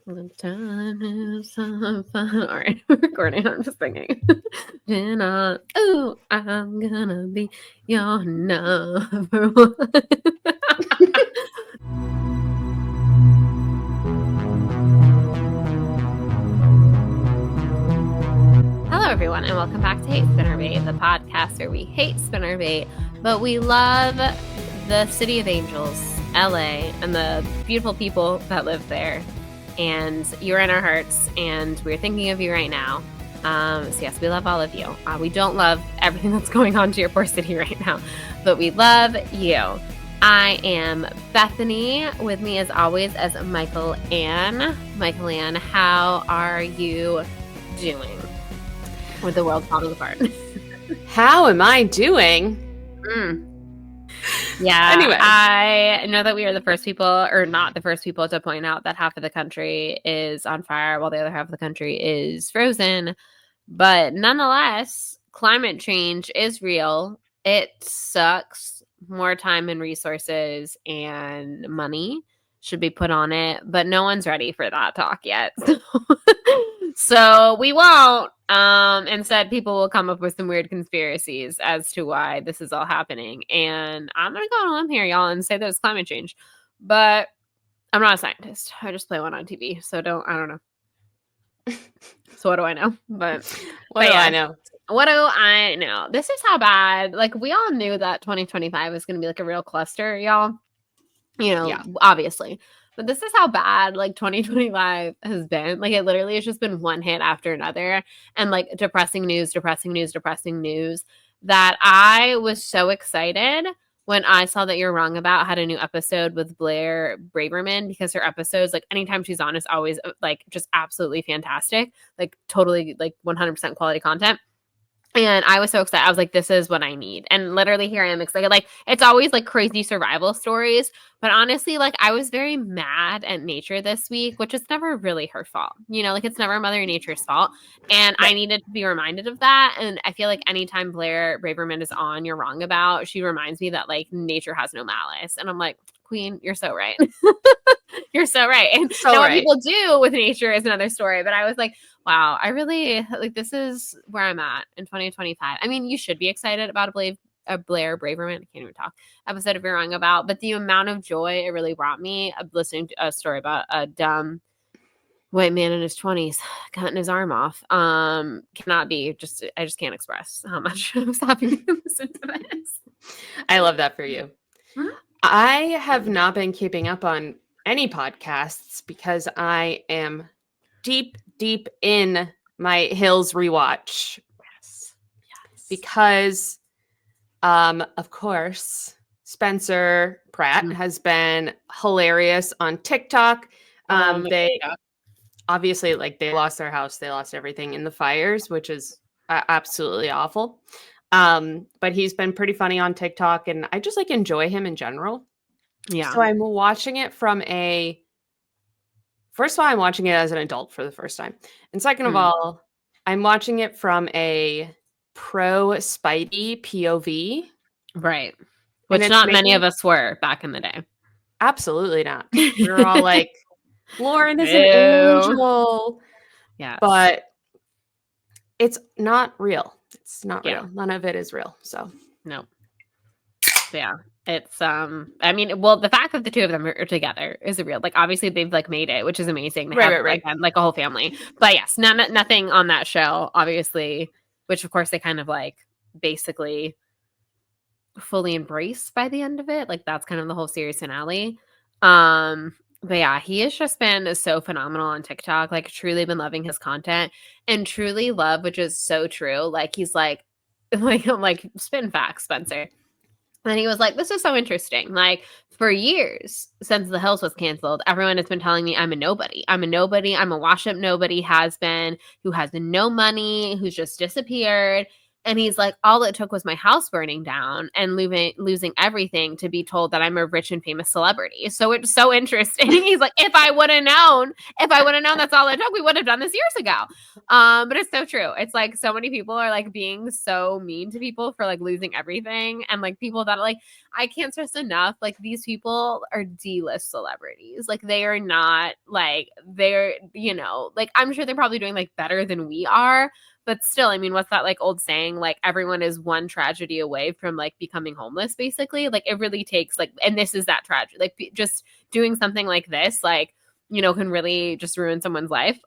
The time is so fun. All right, we're recording. I'm just singing. Jenna, ooh, I'm gonna be your number one. Hello, everyone, and welcome back to Hate Spinnerbait, the podcast where we hate spinnerbait, but we love the City of Angels, LA, and the beautiful people that live there. And you're in our hearts, and we're thinking of you right now. So yes, we love all of you. We don't love everything that's going on to your poor city right now, but we love you. I am Bethany. With me, as always, as Michael Ann. Michael Ann, how are you doing with the world falling apart? How am I doing? Yeah. Anyway. I know that we are the first people, or not the first people, to point out that half of the country is on fire while the other half of the country is frozen. But nonetheless, climate change is real. It sucks. More time and resources and money should be put on it, but no one's ready for that talk yet. So we won't. Instead, people will come up with some weird conspiracies as to why this is all happening. And I'm going to go on a limb here, y'all, and say that it's climate change. But I'm not a scientist. I just play one on TV. So I don't know. So what do I know? But what do I know? What do I know? This is how bad. Like, we all knew that 2025 was going to be like a real cluster, y'all. You know, yeah. Obviously. But this is how bad, like, 2025 has been. Like, it literally has just been one hit after another. And, like, depressing news, that I was so excited when I saw that You're Wrong About had a new episode with Blair Braverman, because her episodes, like, anytime she's on, is always, like, just absolutely fantastic. Like, totally, like, 100% quality content. And I was so excited. I was like, this is what I need. And literally here I am excited. Like, it's always like crazy survival stories. But honestly, like, I was very mad at nature this week, which is never really her fault. You know, like, it's never Mother Nature's fault. And I needed to be reminded of that. And I feel like anytime Blair Braverman is on You're Wrong About, she reminds me that, like, nature has no malice. And I'm like, Queen, you're so right. You're so right. And so now what people do with nature is another story. But I was like, wow, I really, like, this is where I'm at in 2025. I mean, you should be excited about a Blair Braverman, I can't even talk, episode of You're Wrong About, but the amount of joy it really brought me of listening to a story about a dumb white man in his 20s cutting his arm off. Cannot be, I just can't express how much I was happy to listen to this. I love that for you. Mm-hmm. I have not been keeping up on any podcasts because I am deep in my Hills rewatch. Yes. Because, of course, Spencer Pratt has been hilarious on TikTok. They obviously, like, they lost their house, they lost everything in the fires, which is absolutely awful. But he's been pretty funny on TikTok, and I just, like, enjoy him in general. Yeah. So I'm watching it from first of all, I'm watching it as an adult for the first time. And second of all, I'm watching it from a pro Spidey POV. Right. Which not many of us were back in the day. Absolutely not. We were all like, Lauren is an angel. Yeah. But it's not real. It's not real. None of it is real. So no. Yeah. It's I mean, well, the fact that the two of them are together is a real, like, obviously they've, like, made it, which is amazing. They have like a whole family. But yes, nothing on that show, obviously, which of course they kind of, like, basically fully embraced by the end of it. Like, that's kind of the whole series finale. But yeah, he has just been so phenomenal on TikTok. Like, truly been loving his content, and truly love, which is so true. Like, he's like spin facts, Spencer. And he was like, this is so interesting. Like, for years since The Hills was canceled, everyone has been telling me I'm a nobody. I'm a wash-up nobody, who has no money, who's just disappeared. And he's like, all it took was my house burning down and losing everything to be told that I'm a rich and famous celebrity. So it's so interesting. He's like, if I would have known that's all it took, we would have done this years ago. But it's so true. It's like so many people are, like, being so mean to people for, like, losing everything. And, like, people that, like, I can't stress enough, like, these people are D-list celebrities. Like, they are not, like, they're, you know, like, I'm sure they're probably doing, like, better than we are, but still, I mean, what's that, like, old saying? Like, everyone is one tragedy away from, like, becoming homeless, basically. Like, it really takes, like, and this is that tragedy. Like, just doing something like this, like, you know, can really just ruin someone's life.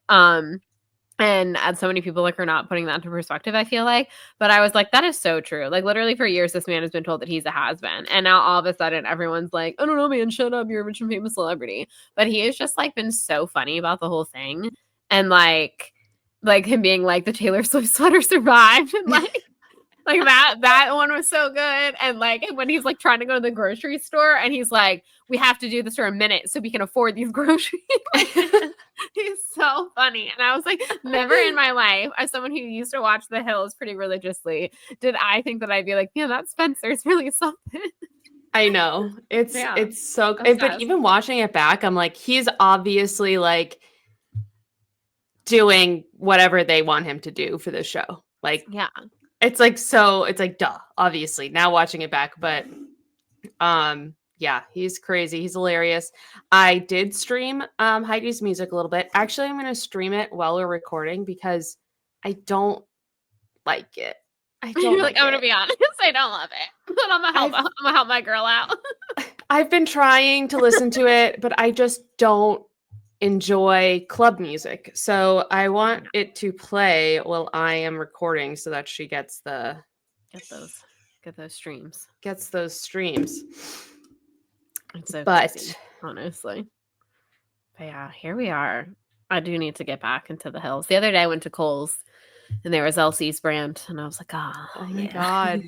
And so many people like are not putting that into perspective, I feel like. But I was like, that is so true. Like literally for years, this man has been told that he's a has-been. And now all of a sudden everyone's like, I don't know, man, shut up. You're a rich and famous celebrity. But he has just like been so funny about the whole thing. And like him being like the Taylor Swift sweater survived. And like that one was so good. And like when he's like trying to go to the grocery store and he's like, we have to do this for a minute so we can afford these groceries. He's so funny. And I was like, never in my life, as someone who used to watch The Hills pretty religiously, did I think that I'd be like, yeah, that Spencer's really something. I know. It's so Obsessed. but even watching it back, I'm like, he's obviously like doing whatever they want him to do for the show. Like, yeah. It's like, so it's like, duh, obviously now watching it back, but yeah, he's crazy. He's hilarious. I did stream Heidi's music a little bit. Actually, I'm going to stream it while we're recording because I don't like it. I don't You're like, I'm going to be honest. I don't love it. But I'm going to help my girl out. I've been trying to listen to it, but I just don't enjoy club music. So I want it to play while I am recording so that she gets get those streams. Gets those streams. It's so crazy, honestly. But yeah, here we are. I do need to get back into the Hills. The other day I went to Kohl's and there was Elsie's brand and I was like, oh my God.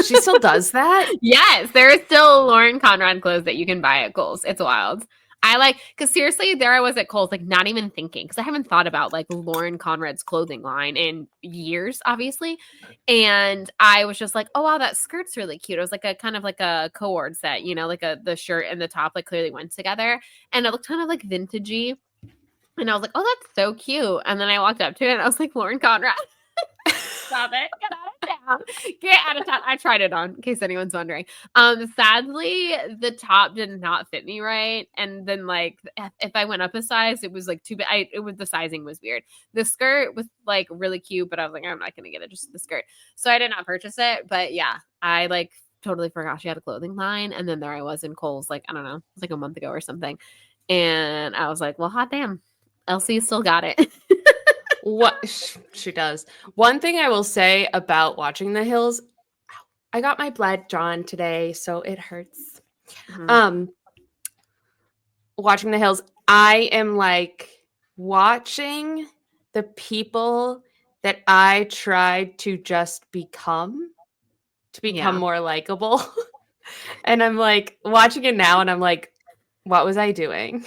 She still does that? Yes, there is still Lauren Conrad clothes that you can buy at Kohl's. It's wild. I like, because seriously, there I was at Kohl's, like not even thinking, because I haven't thought about like Lauren Conrad's clothing line in years, obviously. And I was just like, oh, wow, that skirt's really cute. It was like a kind of like a cord set, you know, like the shirt and the top like clearly went together. And it looked kind of like vintagey. And I was like, oh, that's so cute. And then I walked up to it and I was like, Lauren Conrad. Stop it. Get out of town. Get out of town. I tried it on in case anyone's wondering. Sadly, the top did not fit me right. And then like if I went up a size, it was like too big. The sizing was weird. The skirt was like really cute, but I was like, I'm not gonna get it, just the skirt. So I did not purchase it. But yeah, I like totally forgot she had a clothing line. And then there I was in Kohl's, like, I don't know, it was like a month ago or something. And I was like, well, hot damn. Elsie still got it. What she does. One thing I will say about watching The Hills, I got my blood drawn today, so it hurts. Mm-hmm. Watching The Hills, I am like watching the people that I tried to just become more likable. And I'm like watching it now and I'm like, what was I doing?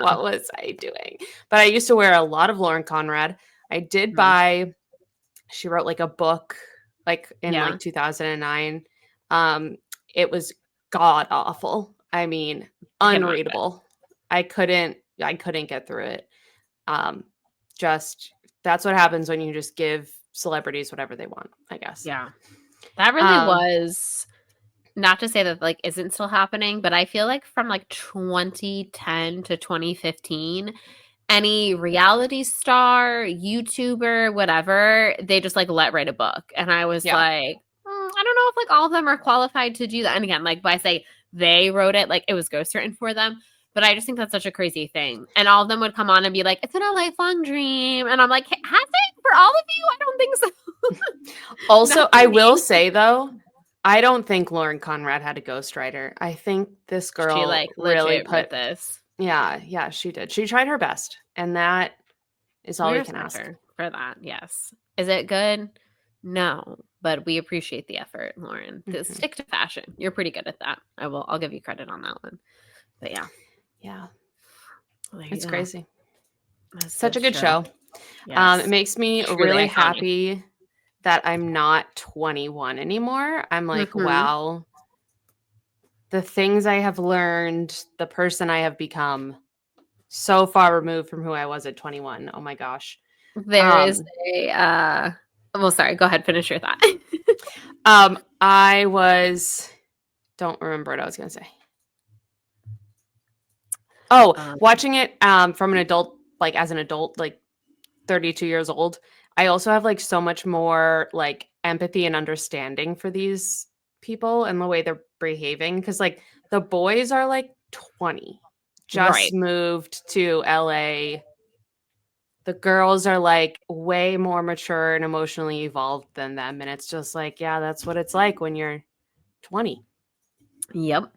What was I doing? But I used to wear a lot of Lauren Conrad. I did buy, she wrote like a book like in like 2009. It was god awful. I mean, unreadable. I couldn't get through it. Just that's what happens when you just give celebrities whatever they want, I guess. Yeah. That really was, not to say that like isn't still happening, but I feel like from like 2010 to 2015, any reality star, YouTuber, whatever, they just like let write a book. And I was like, I don't know if like all of them are qualified to do that. And again, like by say they wrote it, like it was ghostwritten for them. But I just think that's such a crazy thing. And all of them would come on and be like, it's been a lifelong dream. And I'm like, has it for all of you? I don't think so. Also, I will say though, I don't think Lauren Conrad had a ghostwriter. I think this girl she like really put this. Yeah, she did. She tried her best, and that is all we can ask for that. Yes. Is it good? No, but we appreciate the effort, Lauren. Mm-hmm. Stick to fashion. You're pretty good at that. I'll give you credit on that one. But yeah. Well, it's crazy. That's such a good show. Yes. It makes me really happy that I'm not 21 anymore. I'm like, wow, the things I have learned, the person I have become, so far removed from who I was at 21. Oh my gosh. There is a well, sorry, go ahead, finish your thought. I was Don't remember what I was going to say. Oh, watching it from an adult, like as an adult, like 32 years old, I also have like so much more like empathy and understanding for these people and the way they're behaving. Because like the boys are like 20, just moved to LA. The girls are like way more mature and emotionally evolved than them. And it's just like, yeah, that's what it's like when you're 20. Yep.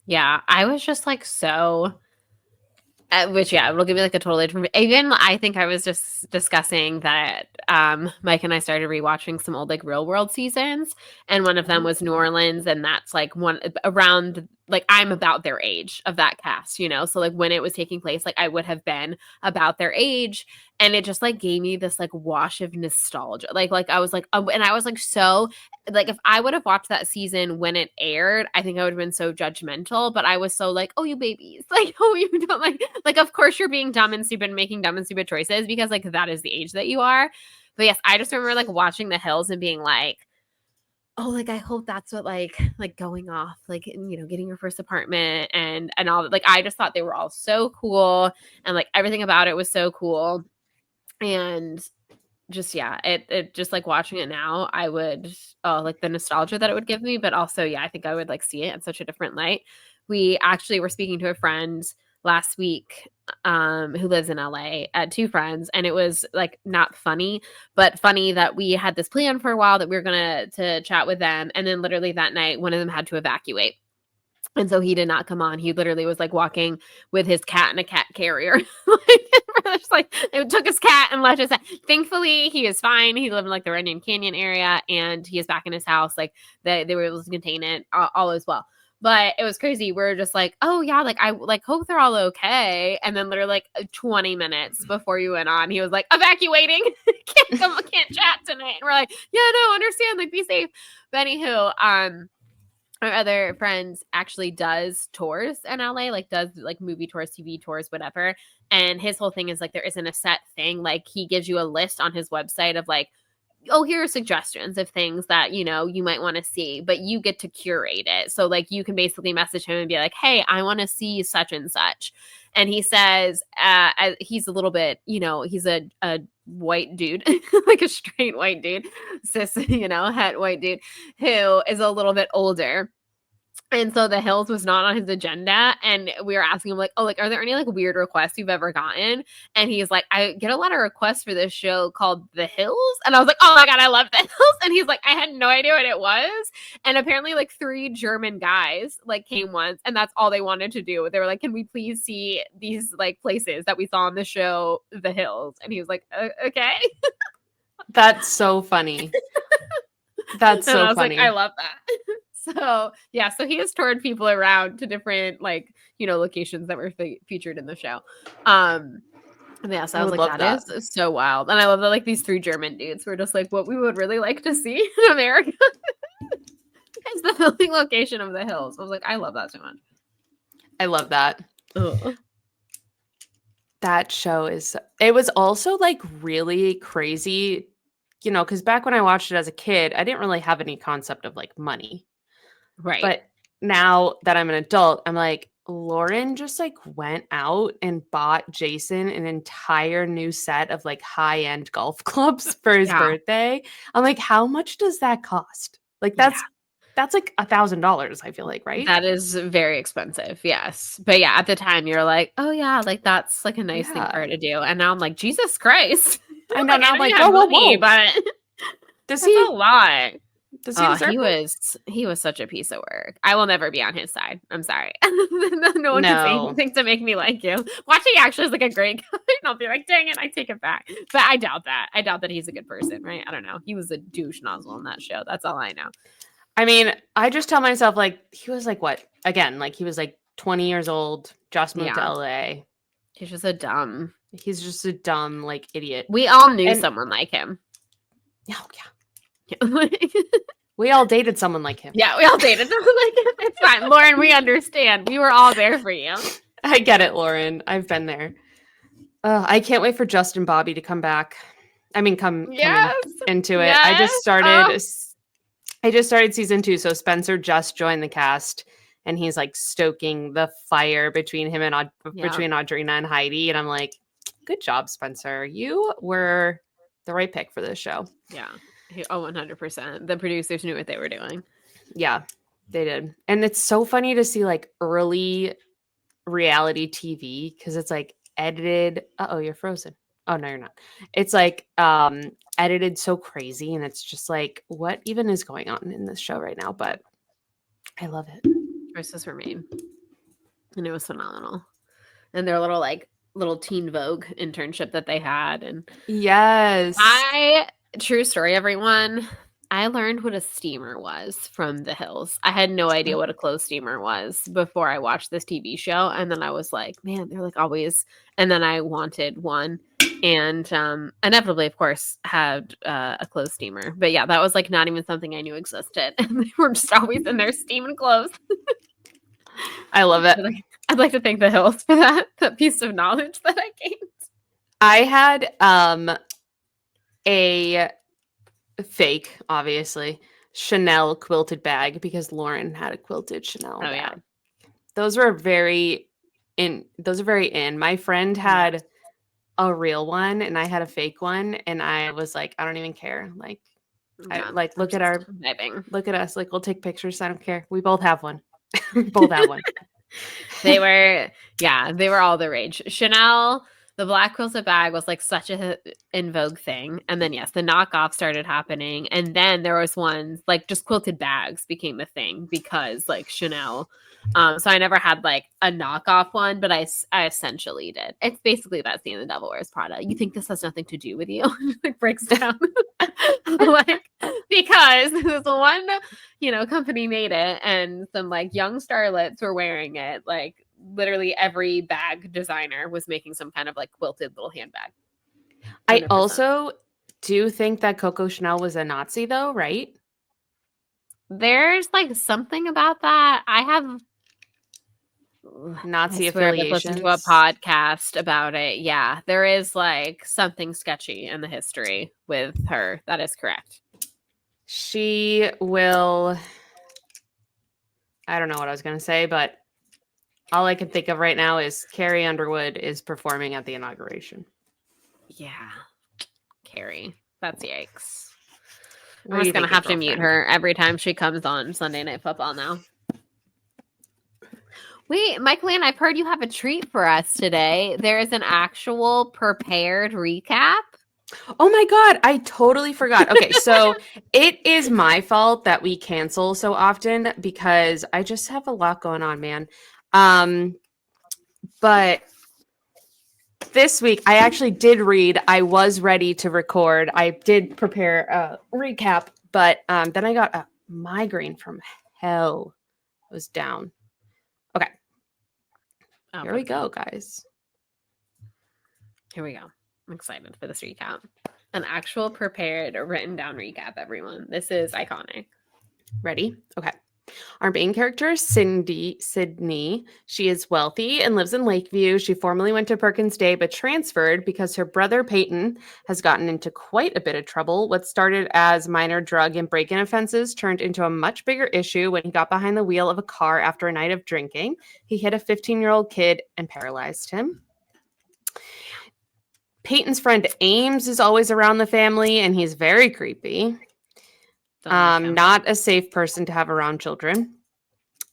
Yeah. I was just like so. Which it'll give me like a totally different. Even I think I was just discussing that Mike and I started rewatching some old like Real World seasons, and one of them was New Orleans, and that's like one around like I'm about their age of that cast, you know. So like when it was taking place, like I would have been about their age, and it just like gave me this like wash of nostalgia. Like I was like, and I was like so like if I would have watched that season when it aired, I think I would have been so judgmental. But I was so like, oh, you babies, like, oh, you don't like, of course you're being dumb and stupid and making dumb and stupid choices because like that is the age that you are. But yes, I just remember like watching The Hills and being like, oh, like I hope that's what like going off, like, you know, getting your first apartment and all that. Like I just thought they were all so cool and like everything about it was so cool. And just it just like watching it now, I would like the nostalgia that it would give me, but also I think I would like see it in such a different light. We actually were speaking to a friend last week who lives in LA, two friends, and it was like not funny, but funny that we had this plan for a while that we were gonna to chat with them, and then literally that night one of them had to evacuate. And so he did not come on. He literally was like walking with his cat in a cat carrier. Like it took his cat and left his cat. Thankfully, he is fine. He lived in like the Runyon Canyon area and he is back in his house. Like they were able to contain it all as well. But it was crazy. We are just like, oh yeah, like I like hope they're all okay. And then literally like 20 minutes before you went on, he was like, evacuating. can't chat tonight. And we're like, yeah, no, understand, like be safe. But anywho, our other friends actually does tours in LA, like does like movie tours, TV tours, whatever. And his whole thing is like there isn't a set thing. Like he gives you a list on his website of like, oh, here are suggestions of things that, you know, you might want to see, but you get to curate it. So like you can basically message him and be like, hey, I want to see such and such. And he says he's a little bit, you know, he's a white dude, like a straight white dude, cis, you know, het white dude who is a little bit older. And so The Hills was not on his agenda. And we were asking him, like, oh, like, are there any like weird requests you've ever gotten? And he's like, I get a lot of requests for this show called The Hills. And I was like, oh my God, I love The Hills. And he's like, I had no idea what it was. And apparently, like, 3 German guys like came once, and that's all they wanted to do. They were like, can we please see these like places that we saw on the show, The Hills? And he was like, okay. That's so funny. That's so and I was funny. like, I love that. So yeah, so he has toured people around to different like, you know, locations that were featured in the show. Yeah, so I was like, that is so wild. And I love that like these 3 German dudes were just like, what we would really like to see in America is the filming location of The Hills. I was like, I love that so much. I love that. That show it was also like really crazy, you know, because back when I watched it as a kid, I didn't really have any concept of like money. Right. But now that I'm an adult, I'm like, Lauren just like went out and bought Jason an entire new set of like high-end golf clubs for his birthday. I'm like, how much does that cost? Like that's like $1,000, I feel like, right? That is very expensive, yes. But yeah, at the time you're like, oh yeah, like that's like a nice thing for her to do. And now I'm like, Jesus Christ. I know, now I'm like, whoa. But does that's a lot. Does he deserve he was such a piece of work. I will never be on his side. I'm sorry. No one can say anything to make me like you. Watching actually is like a great guy. And I'll be like, dang it, I take it back. But I doubt that. I doubt that he's a good person, right? I don't know. He was a douche nozzle in that show. That's all I know. I mean, I just tell myself like he was like what? Again, like he was like 20 years old, just moved to LA. He's just a dumb like idiot. We all knew someone like him. Oh yeah. We all dated someone like him. Yeah, we all dated someone like him. It's fine. Lauren, we understand. We were all there for you. I get it, Lauren. I've been there. I can't wait for Justin Bobby to come back. I mean, come into it. I just started I just started season 2, so Spencer just joined the cast, and he's like stoking the fire between him and between Audrina and Heidi, and I'm like, good job, Spencer. You were the right pick for this show. Yeah. 100%. The producers knew what they were doing. Yeah, they did. And it's so funny to see like early reality TV because it's like edited. Uh-oh, you're frozen. Oh, no, you're not. It's like edited so crazy, and it's just like, what even is going on in this show right now? But I love it. Choices were made. And it was phenomenal. And their little Teen Vogue internship that they had. And yes. True story, everyone. I learned what a steamer was from The Hills. I had no idea what a clothes steamer was before I watched this TV show. And then I was like, man, they're like always. And then I wanted one. And inevitably, of course, had a clothes steamer. But yeah, that was like not even something I knew existed. And they were just always in there steaming clothes. I love it. I'd like to thank The Hills for that piece of knowledge that I gained. I had a fake, obviously, Chanel quilted bag because Lauren had a quilted Chanel bag. Yeah. Those are very in. My friend had a real one and I had a fake one, and I was like, I don't even care. Like, look at us. Like, we'll take pictures. I don't care. We both have one. Both have one. They were all the rage. Chanel, the black quilted bag was like such a in vogue thing. And then yes, the knockoff started happening. And then there was ones like just quilted bags became a thing because like Chanel. So I never had like a knockoff one, but I essentially did. It's basically that scene in The Devil Wears Prada. You think this has nothing to do with you? Like breaks down. Like, because this one, company made it and some like young starlets were wearing it. Like literally every bag designer was making some kind of like quilted little handbag. 100%. I also do think that Coco Chanel was a Nazi though, right? There's like something about that. I have Nazi affiliations. Listen to a podcast about it. Yeah, there is like something sketchy in the history with her. That is correct. She will. I don't know what I was going to say, but all I can think of right now is Carrie Underwood is performing at the inauguration. Yeah, Carrie. That's yikes. I'm just going to have to mute her every time she comes on Sunday Night Football now. Wait, Michael Ann, I've heard you have a treat for us today. There is an actual prepared recap. Oh my God, I totally forgot. Okay, so it is my fault that we cancel so often because I just have a lot going on, man. But this week I actually did read. I was ready to record. I did prepare a recap, but then I got a migraine from hell. I was down. Okay. Here we go, guys. Here we go. I'm excited for this recap. An actual prepared, written down recap, everyone. This is iconic. Ready? Okay. Our main character is Sydney. She is wealthy and lives in Lakeview. She formerly went to Perkins Day, but transferred because her brother Peyton has gotten into quite a bit of trouble. What started as minor drug and break-in offenses turned into a much bigger issue when he got behind the wheel of a car after a night of drinking. He hit a 15-year-old kid and paralyzed him. Peyton's friend Ames is always around the family, and he's very creepy. Not a safe person to have around children.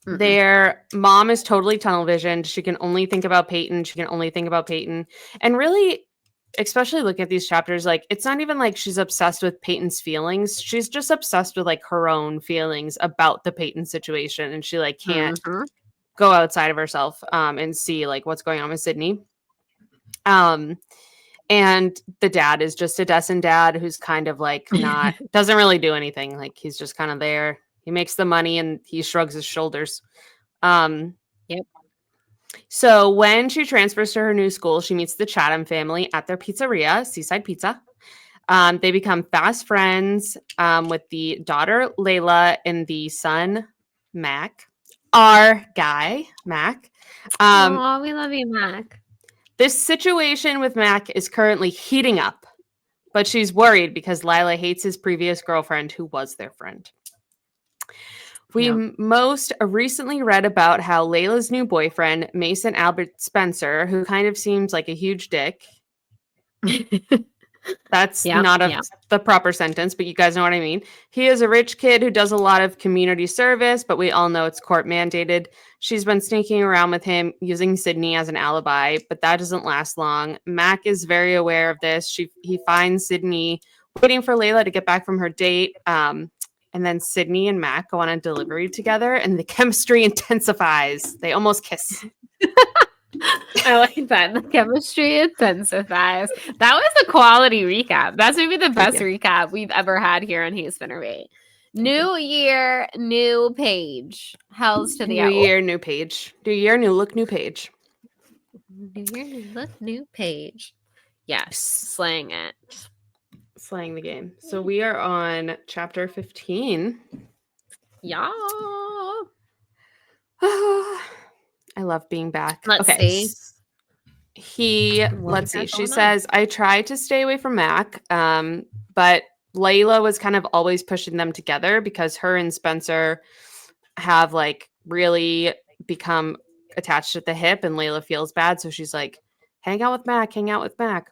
Mm-mm. Their mom is totally tunnel visioned. She can only think about Peyton. And really, especially looking at these chapters, like it's not even like she's obsessed with Peyton's feelings. She's just obsessed with like her own feelings about the Peyton situation. And she like can't go outside of herself and see like what's going on with Sydney. And the dad is just a Dessen dad who's kind of like doesn't really do anything. Like he's just kind of there. He makes the money and he shrugs his shoulders. Yep. So when she transfers to her new school, she meets the Chatham family at their pizzeria, Seaside Pizza. They become fast friends with the daughter, Layla, and the son, Mac. Our guy, Mac. Oh, we love you, Mac. This situation with Mac is currently heating up, but she's worried because Lila hates his previous girlfriend who was their friend. We most recently read about how Layla's new boyfriend, Mason Albert Spencer, who kind of seems like a huge dick. That's not the proper sentence, but you guys know what I mean. He is a rich kid who does a lot of community service, but we all know it's court mandated. She's been sneaking around with him using Sydney as an alibi, but that doesn't last long. Mac is very aware of this. He finds Sydney waiting for Layla to get back from her date. And then Sydney and Mac go on a delivery together, and the chemistry intensifies. They almost kiss. I like that. The chemistry intensifies. That was a quality recap. That's maybe the best recap we've ever had here on Hate Spinnerbait. New year, new page. Hells to the New year, new page. New year, new look, new page. New year, new look, new page. Yes, slaying it. Slaying the game. So we are on chapter 15. Yeah. I love being back. Let's see. Let's see. She says, I tried to stay away from Mac, but Layla was kind of always pushing them together because her and Spencer have like really become attached at the hip, and Layla feels bad. So she's like, hang out with Mac, hang out with Mac.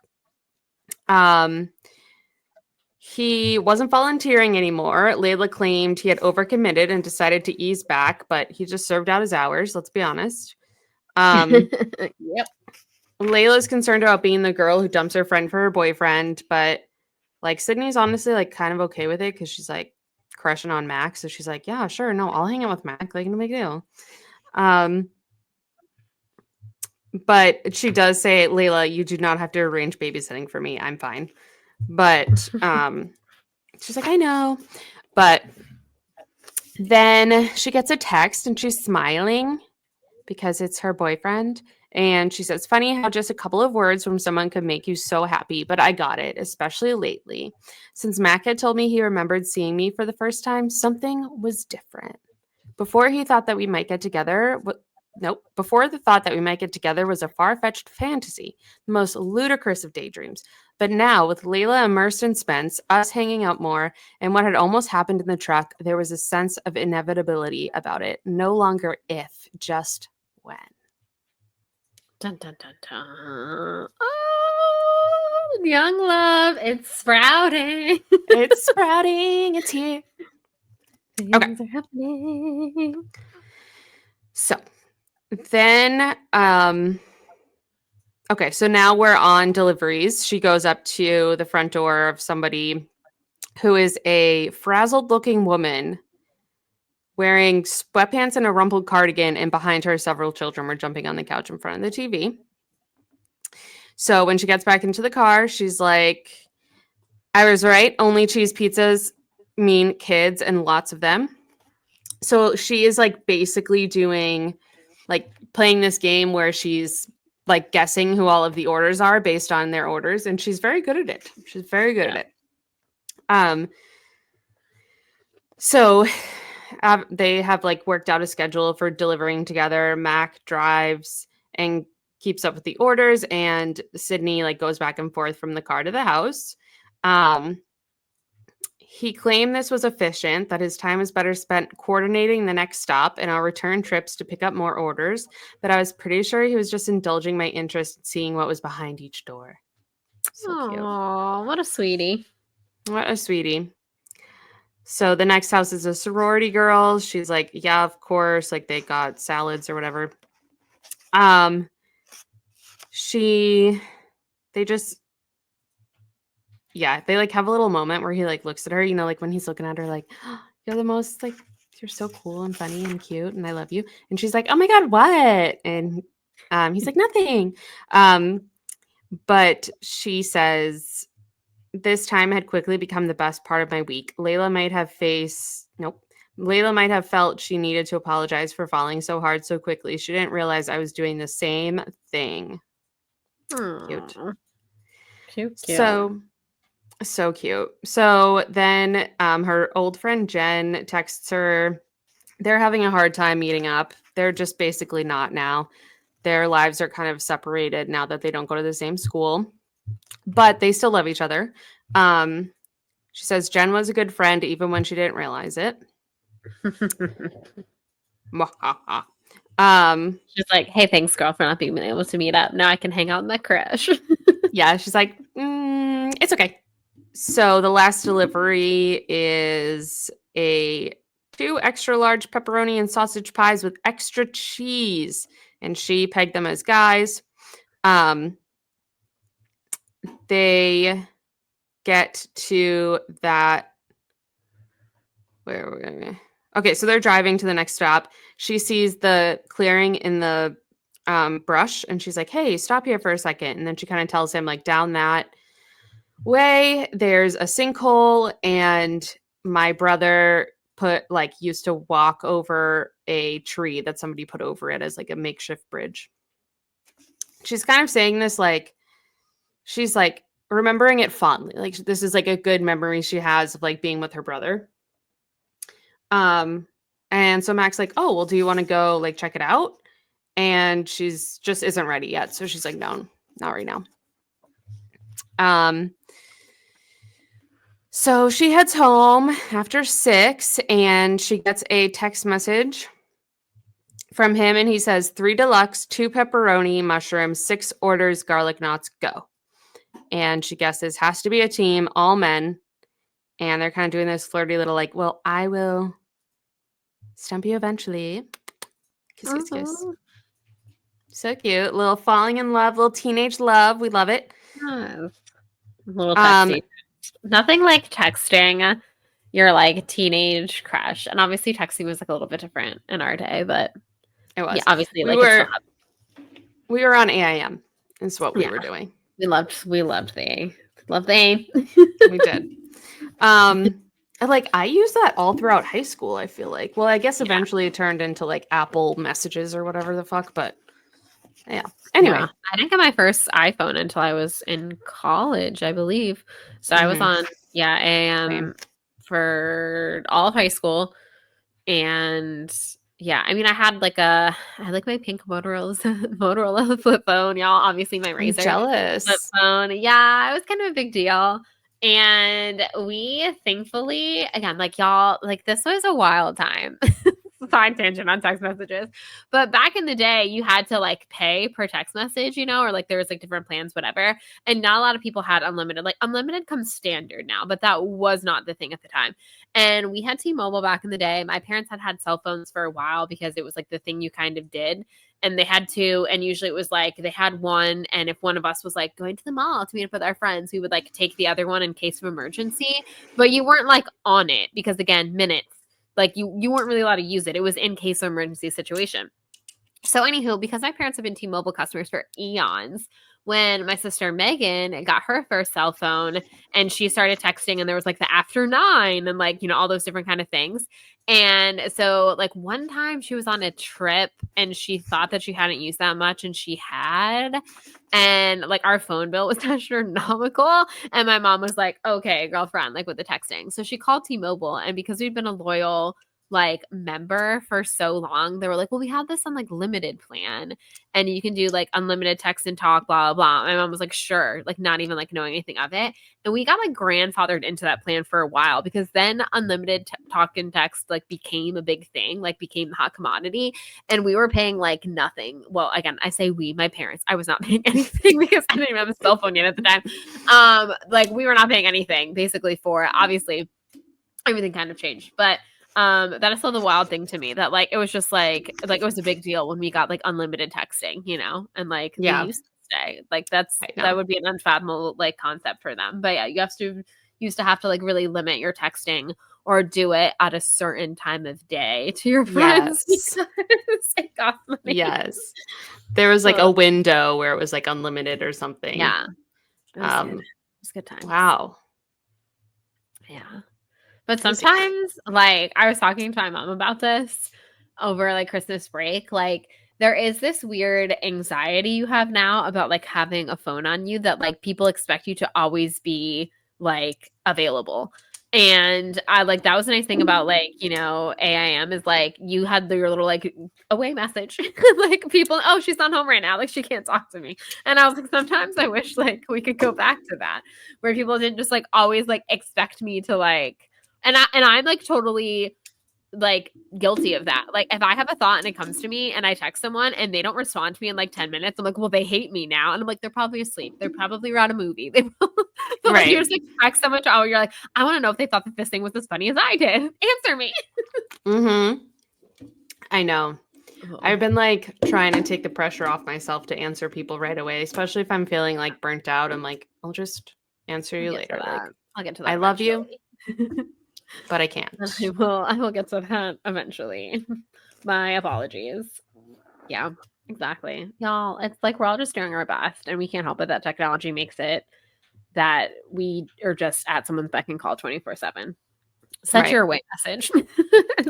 He wasn't volunteering anymore. Layla claimed he had overcommitted and decided to ease back, but he just served out his hours, let's be honest. Yep. Layla's concerned about being the girl who dumps her friend for her boyfriend, but like Sydney's honestly like kind of okay with it because she's like crushing on Mac. So she's like, yeah, sure, no, I'll hang out with Mac, like no big deal. But she does say, Layla, you do not have to arrange babysitting for me. I'm fine. But she's like, I know. But then she gets a text and she's smiling because it's her boyfriend. And she says, funny how just a couple of words from someone could make you so happy, but I got it, especially lately. Since Mac had told me he remembered seeing me for the first time, something was different. Before the thought that we might get together was a far-fetched fantasy, the most ludicrous of daydreams. But now, with Layla immersed in Spence, us hanging out more, and what had almost happened in the truck, there was a sense of inevitability about it. No longer if, just when. Dun, dun, dun, dun. Oh, young love, it's sprouting. It's sprouting. It's here. Things are happening. So then, okay, so now we're on deliveries. She goes up to the front door of somebody who is a frazzled-looking woman wearing sweatpants and a rumpled cardigan, and behind her, several children were jumping on the couch in front of the TV. So when she gets back into the car, she's like, I was right. Only cheese pizzas mean kids and lots of them. So she is like basically doing like playing this game where she's like guessing who all of the orders are based on their orders. And she's very good at it. She's very good at it. So they have like worked out a schedule for delivering together. Mac drives and keeps up with the orders, and Sydney like goes back and forth from the car to the house. He claimed this was efficient, that his time is better spent coordinating the next stop and our return trips to pick up more orders, but I was pretty sure he was just indulging my interest in seeing what was behind each door. So cute. Aww, what a sweetie. What a sweetie. So the next house is a sorority girl. She's like, yeah, of course. Like they got salads or whatever. They like have a little moment where he like looks at her, you know, like when he's looking at her, like, oh, you're the most like, you're so cool and funny and cute and I love you. And she's like, oh my God, what? And he's like, nothing. But she says, this time had quickly become the best part of my week. Layla might have felt she needed to apologize for falling so hard so quickly. She didn't realize I was doing the same thing. Cute. Cute. So cute. So then her old friend Jen texts her. They're having a hard time meeting up. They're just basically not now. Their lives are kind of separated now that they don't go to the same school, but they still love each other. She says Jen was a good friend even when she didn't realize it. She's like, hey, thanks, girl, for not being able to meet up. Now I can hang out in the crash. Yeah, she's like, it's okay. So the last delivery is a 2 extra large pepperoni and sausage pies with extra cheese, and she pegged them as guys. They get to that. Where are we going? Okay, so they're driving to the next stop. She sees the clearing in the brush, and she's like, "Hey, stop here for a second." And then she kind of tells him, like, down that way, there's a sinkhole, and my brother used to walk over a tree that somebody put over it as like a makeshift bridge. She's kind of saying this like she's like remembering it fondly. Like this is like a good memory she has of like being with her brother. And so Mac's like, "Oh, well, do you want to go like check it out?" And she's just isn't ready yet. So she's like, "No, not right now." So she heads home after 6 and she gets a text message from him, and he says 3 deluxe, 2 pepperoni, mushrooms, 6 orders, garlic knots, go. And she guesses has to be a team, all men. And they're kind of doing this flirty little like, well, I will stump you eventually. Kiss, kiss, kiss. So cute. Little falling in love, little teenage love. We love it. Yes. A little texty. Nothing like texting your like teenage crush. And obviously texting was like a little bit different in our day, but it was. Yeah, obviously we were on AIM is what we were doing. We loved the A. We did. Like I used that all throughout high school, I feel like. Well, I guess eventually it turned into like Apple Messages or whatever the fuck, but yeah. Anyway. Yeah. I didn't get my first iPhone until I was in college, I believe. So I was on AIM for all of high school. And yeah, I mean I had my pink Motorola flip phone, y'all. Obviously my Razr jealous flip phone. Yeah, it was kind of a big deal. And we thankfully, again, like y'all, like this was a wild time. Side tangent on text messages. But back in the day, you had to like pay per text message, or like there was like different plans, whatever. And not a lot of people had unlimited. Like unlimited comes standard now, but that was not the thing at the time. And we had T-Mobile back in the day. My parents had cell phones for a while because it was like the thing you kind of did. And they had two, and usually it was like they had one, and if one of us was like going to the mall to meet up with our friends, we would like take the other one in case of emergency. But you weren't like on it because again, minutes. Like you weren't really allowed to use it. It was in case of emergency situation. So anywho, because my parents have been T-Mobile customers for eons, when my sister Megan got her first cell phone and she started texting, and there was like the after 9 and like, all those different kind of things. And so like one time she was on a trip and she thought that she hadn't used that much, and she had. And like our phone bill was astronomical. And my mom was like, okay, girlfriend, like with the texting. So she called T-Mobile, and because we'd been a loyal like member for so long, they were like, well, we have this on like limited plan, and you can do like unlimited text and talk, blah, blah, blah. My mom was like, sure, like not even like knowing anything of it. And we got like grandfathered into that plan for a while, because then unlimited talk and text like became a big thing, like became the hot commodity. And we were paying like nothing. Well, again, I say we, my parents, I was not paying anything because I didn't even have a cell phone yet at the time. Like we were not paying anything basically for it. Obviously everything kind of changed, but that is still the wild thing to me, that like it was just like it was a big deal when we got like unlimited texting, and like they used to stay. Like that would be an unfathomable like concept for them. But yeah, used to have to like really limit your texting or do it at a certain time of day to your friends. Yes. Because it cost money. Yes. There was like a window where it was like unlimited or something. Yeah. It was good times. Wow. Yeah. But sometimes, like, I was talking to my mom about this over, like, Christmas break. Like, there is this weird anxiety you have now about, like, having a phone on you that, like, people expect you to always be, like, available. And I, like, that was the nice thing about, like, AIM is, like, you had your little, like, away message. Like, people, oh, she's not home right now. Like, she can't talk to me. And I was like, sometimes I wish, like, we could go back to that, where people didn't just, like, always, like, expect me to, like, and I'm like totally like guilty of that. Like if I have a thought and it comes to me and I text someone and they don't respond to me in like 10 minutes, I'm like, well, they hate me now. And I'm like, they're probably asleep. They're probably around a movie. But like you just like text so much, you're like, I want to know if they thought that this thing was as funny as I did. Answer me. I know. I've been like trying to take the pressure off myself to answer people right away, especially if I'm feeling like burnt out. I'm like, I'll just answer you later. Like, I'll get to that. I love you, but I can't. I will get to that eventually. My apologies. Yeah, exactly. Y'all, it's like we're all just doing our best and we can't help it that technology makes it that we are just at someone's beck and call 24/7. Set your away message.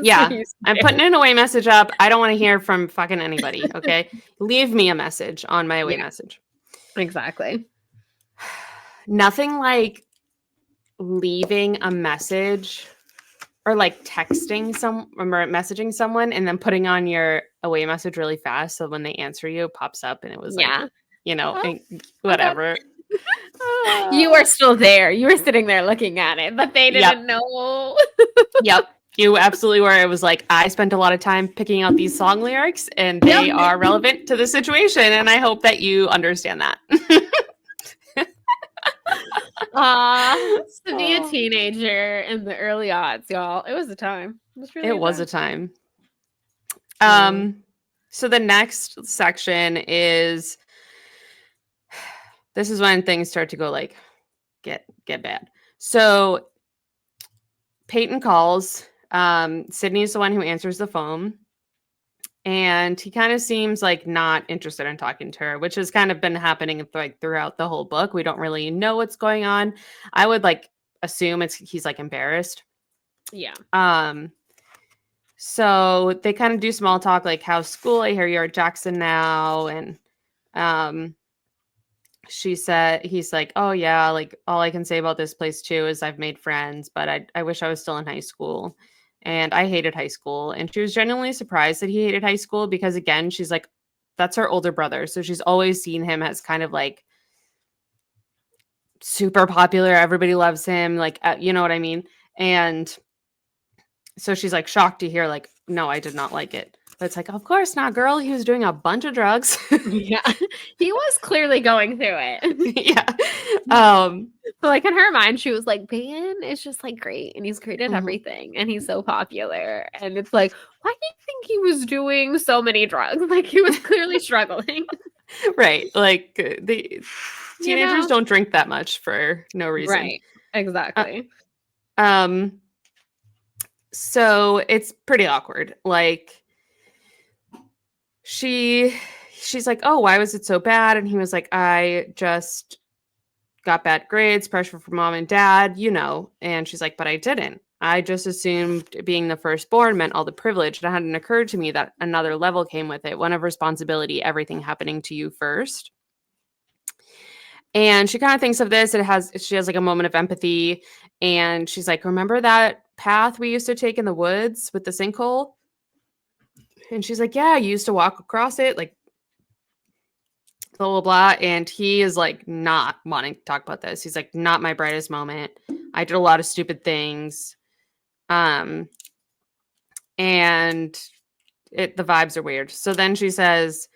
Yeah, I'm putting an away message up. I don't want to hear from fucking anybody, okay? Leave me a message on my away message. Exactly. Nothing like leaving a message or like texting or messaging someone and then putting on your away message really fast so when they answer you, it pops up and it was like, you know, whatever. You are still there. You were sitting there looking at it, but they didn't know. Yep. You absolutely were. It was like, I spent a lot of time picking out these song lyrics and they are relevant to the situation. And I hope that you understand that. To be a teenager in the early aughts, y'all. It was a time. It was a time. So the next section is, this is when things start to go like, get bad. So Peyton calls. Sydney's the one who answers the phone. And he kind of seems like not interested in talking to her, which has kind of been happening like throughout the whole book. We don't really know what's going on. I would like assume he's like embarrassed. Yeah. So they kind of do small talk, like, how's school? I hear you're at Jackson now. And he's like, oh yeah, like all I can say about this place too is I've made friends, but I wish I was still in high school. And I hated high school. And she was genuinely surprised that he hated high school because, again, she's like, that's her older brother. So she's always seen him as kind of like super popular. Everybody loves him. Like, you know what I mean? And so she's like shocked to hear like, no, I did not like it. But it's like, of course not, girl. He was doing a bunch of drugs. Yeah. He was clearly going through it. Yeah. So like in her mind, she was like, Peyton is just like great and he's great at everything and he's so popular. And it's like, why do you think he was doing so many drugs? Like he was clearly struggling. Right. Like the teenagers don't drink that much for no reason. Right. Exactly. So it's pretty awkward. Like she's like, oh, why was it so bad? And he was like, I just got bad grades, pressure from mom and dad, you know. And she's like, but I didn't. I just assumed being the firstborn meant all the privilege. It hadn't occurred to me that another level came with it, one of responsibility, everything happening to you first. And she kind of thinks of this. She has like a moment of empathy. And she's like, remember that path we used to take in the woods with the sinkhole? And she's like, yeah, you used to walk across it, like, blah, blah, blah. And he is like not wanting to talk about this. He's like, not my brightest moment. I did a lot of stupid things. And the vibes are weird. So then she says,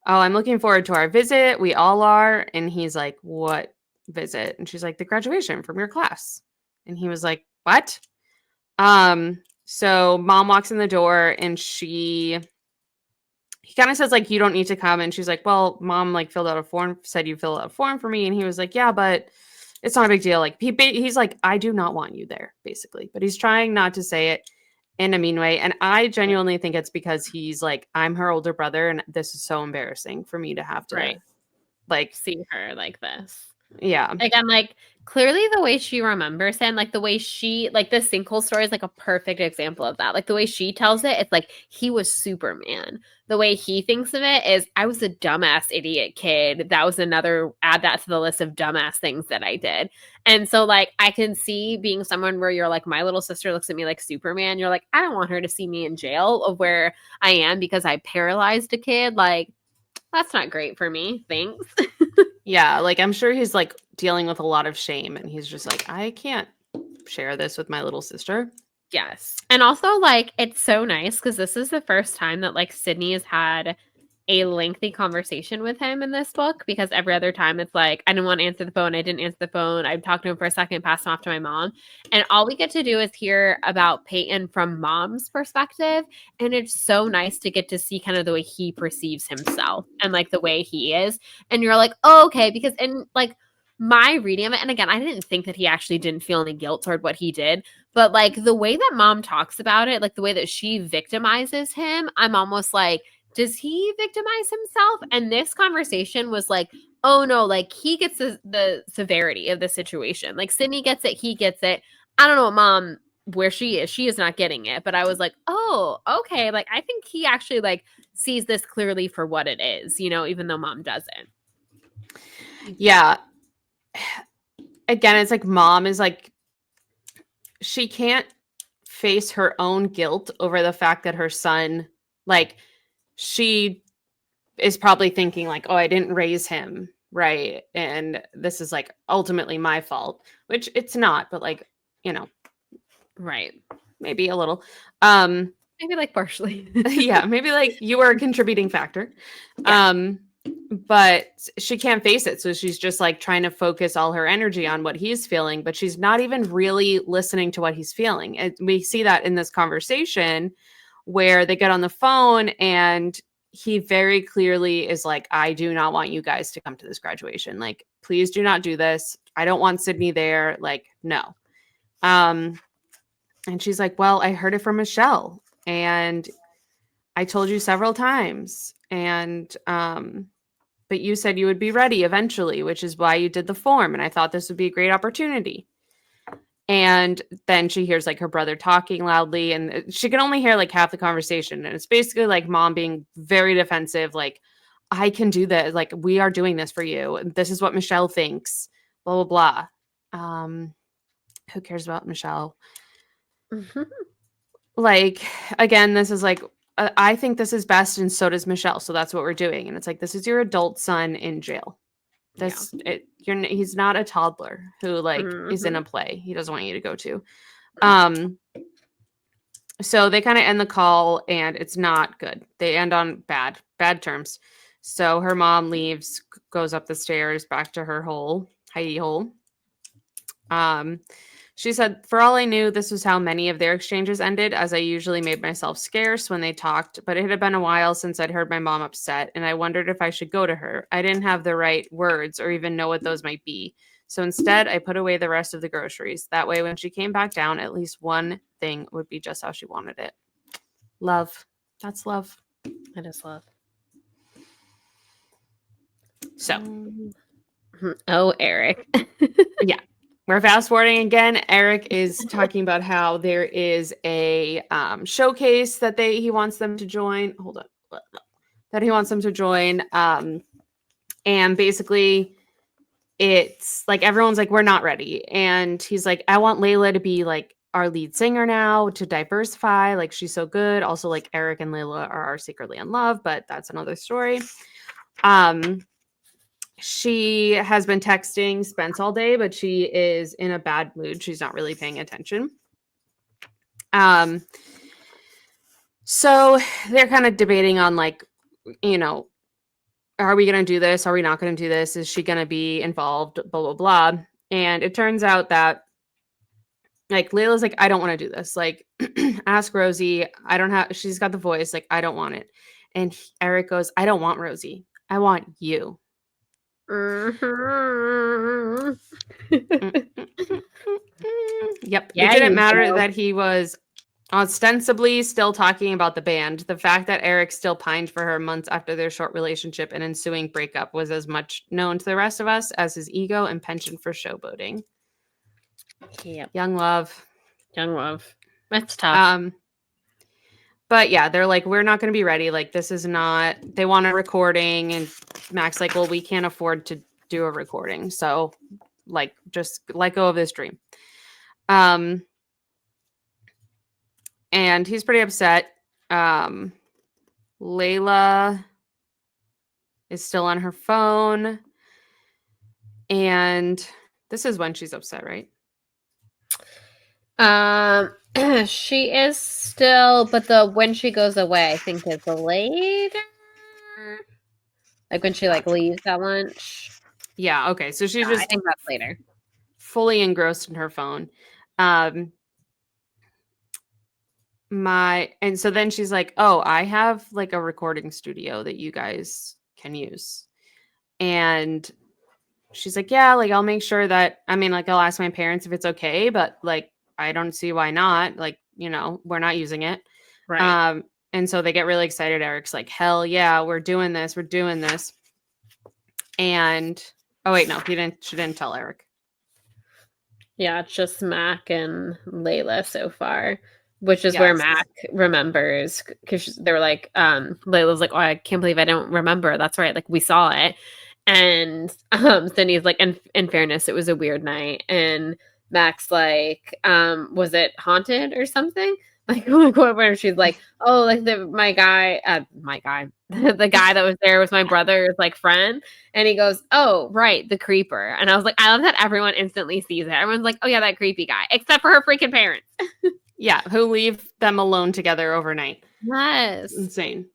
oh, I'm looking forward to our visit. We all are. And he's like, what visit? And she's like, the graduation from your class. And he was like, what? So mom walks in the door and he kind of says like, you don't need to come. And she's like, well, mom like filled out a form, said you fill out a form for me. And he was like, yeah, but it's not a big deal. Like he's like, I do not want you there basically, but he's trying not to say it in a mean way. And I genuinely think it's because he's like, I'm her older brother. And this is so embarrassing for me to have to like see her like this. Yeah. Again, like clearly the way she remembers him, like the way she, like the sinkhole story is like a perfect example of that. Like the way she tells it, it's like he was Superman. The way he thinks of it is I was a dumbass idiot kid. That was add that to the list of dumbass things that I did. And so like I can see being someone where you're like, my little sister looks at me like Superman. You're like, I don't want her to see me in jail of where I am because I paralyzed a kid. Like, that's not great for me. Thanks. Yeah, like I'm sure he's like dealing with a lot of shame and he's just like, I can't share this with my little sister. Yes. And also, like, it's so nice because this is the first time that, like, Sydney has had a lengthy conversation with him in this book, because every other time it's like, I didn't want to answer the phone. I didn't answer the phone. I talked to him for a second, passed him off to my mom. And all we get to do is hear about Peyton from mom's perspective. And it's so nice to get to see kind of the way he perceives himself and like the way he is. And you're like, oh, okay. Because in like my reading of it, and again, I didn't think that he actually didn't feel any guilt toward what he did. But like the way that mom talks about it, like the way that she victimizes him, I'm almost like, does he victimize himself? And this conversation was like, oh no, like he gets the severity of the situation. Like Sydney gets it, he gets it. I don't know what mom where she is not getting it, but I was like, oh, okay. Like I think he actually like sees this clearly for what it is, you know, even though mom doesn't. Yeah. Again, it's like mom is like, she can't face her own guilt over the fact that her son, like, she is probably thinking like, oh, I didn't raise him right, and this is like ultimately my fault, which it's not, but like, you know, right, maybe a little, maybe like partially. yeah, maybe like you were a contributing factor. Yeah. But she can't face it, so she's just like trying to focus all her energy on what he's feeling, but she's not even really listening to what he's feeling. And we see that in this conversation where they get on the phone and he very clearly is like, I do not want you guys to come to this graduation. Like, please do not do this. I don't want Sydney there. Like, no. And she's like, well, I heard it from Michelle and I told you several times. And, but you said you would be ready eventually, which is why you did the form. And I thought this would be a great opportunity. And then she hears like her brother talking loudly, and she can only hear like half the conversation. And it's basically like mom being very defensive, like, I can do this. Like, we are doing this for you. This is what Michelle thinks, blah, blah, blah. Who cares about Michelle? Like, again, this is like, I think this is best, and so does Michelle. So that's what we're doing. And it's like, this is your adult son in jail. This he's not a toddler who like is in a play he doesn't want you to go to. So they kind of end the call and it's not good. They end on bad terms. So her mom leaves, goes up the stairs back to her hole, hidey hole. She said, for all I knew, this was how many of their exchanges ended, as I usually made myself scarce when they talked, but it had been a while since I'd heard my mom upset, and I wondered if I should go to her. I didn't have the right words or even know what those might be. So instead, I put away the rest of the groceries. That way, when she came back down, at least one thing would be just how she wanted it. Love. That's love. That is love. So. Oh, Eric. Yeah. We're fast forwarding again. Eric is talking about how there is a showcase that he wants them to join. Hold on. That he wants them to join. And basically, it's like everyone's like, we're not ready. And he's like, I want Layla to be like our lead singer now, to diversify. Like, she's so good. Also, like, Eric and Layla are secretly in love, but that's another story. She has been texting Spence all day, but she is in a bad mood. She's not really paying attention. So they're kind of debating on like, you know, are we going to do this? Are we not going to do this? Is she going to be involved? Blah, blah, blah. And it turns out that like Layla's like, I don't want to do this. Like, ask Rosie. She's got the voice. Like, I don't want it. And Eric goes, I don't want Rosie. I want you. Yep. Yeah, it didn't matter that he was ostensibly still talking about the band. The fact that Eric still pined for her months after their short relationship and ensuing breakup was as much known to the rest of us as his ego and penchant for showboating. Yep. Young love. That's tough. But yeah, they're like, we're not going to be ready. Like, this is not, they want a recording. And Mac's like, well, we can't afford to do a recording. So like, just let go of this dream. And he's pretty upset. Layla is still on her phone. And this is when she's upset, right? She is still, but the when she goes away, I think is later. Like when she like leaves at lunch. Yeah, okay. So she's Yeah, I just think that's later. fully engrossed in her phone. Um and so then she's like, "Oh, I have like a recording studio that you guys can use." And she's like, "Yeah, like I'll make sure that I mean, like I'll ask my parents if it's okay, but like I don't see why not. Like, we're not using it." Right. Um and so they get really excited. Eric's like, "Hell yeah, we're doing this. We're doing this." And oh wait, no, she didn't tell Eric. Yeah, it's just Mac and Layla so far, which is where Yes. Mac remembers because they were like, Layla's like, oh, I can't believe I don't remember. That's right. Like we saw it. And Cindy's like, in fairness, it was a weird night. And Mac's like, was it haunted or something? Like, where she's like, oh, like my guy, the guy that was there was my brother's like friend. And he goes, oh, right, the creeper. And I was like, I love that everyone instantly sees it. Everyone's like, oh, yeah, that creepy guy, except for her freaking parents. Yeah, who leave them alone together overnight. Yes. Insane.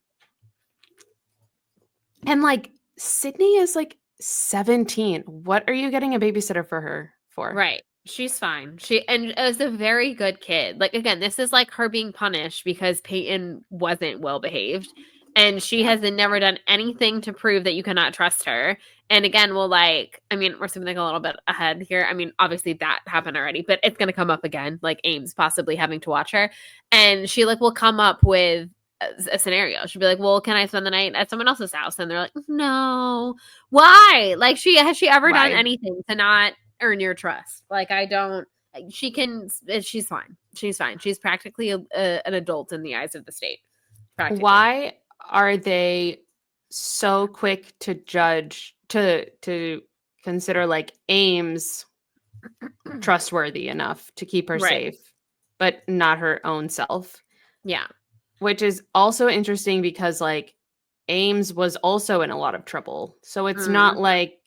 And like Sydney is like 17. What are you getting a babysitter for her for? Right. She's fine. She and is a very good kid. Like again, this is like her being punished because Peyton wasn't well behaved. And she has never done anything to prove that you cannot trust her. And again, we'll I mean, we're skipping a little bit ahead here. I mean, obviously that happened already, but it's gonna come up again, like Ames possibly having to watch her. And she like will come up with a scenario. She'll be like, well, can I spend the night at someone else's house? And they're like, no. Why? Like has she ever done Why? anything to not earn your trust? Like I don't she can she's fine. She's fine. She's practically an adult in the eyes of the state. Practically. Why are they so quick to judge to consider like Ames trustworthy enough to keep her Right. safe, but not her own self? Yeah. Which is also interesting because like Ames was also in a lot of trouble. So it's not Mhm. like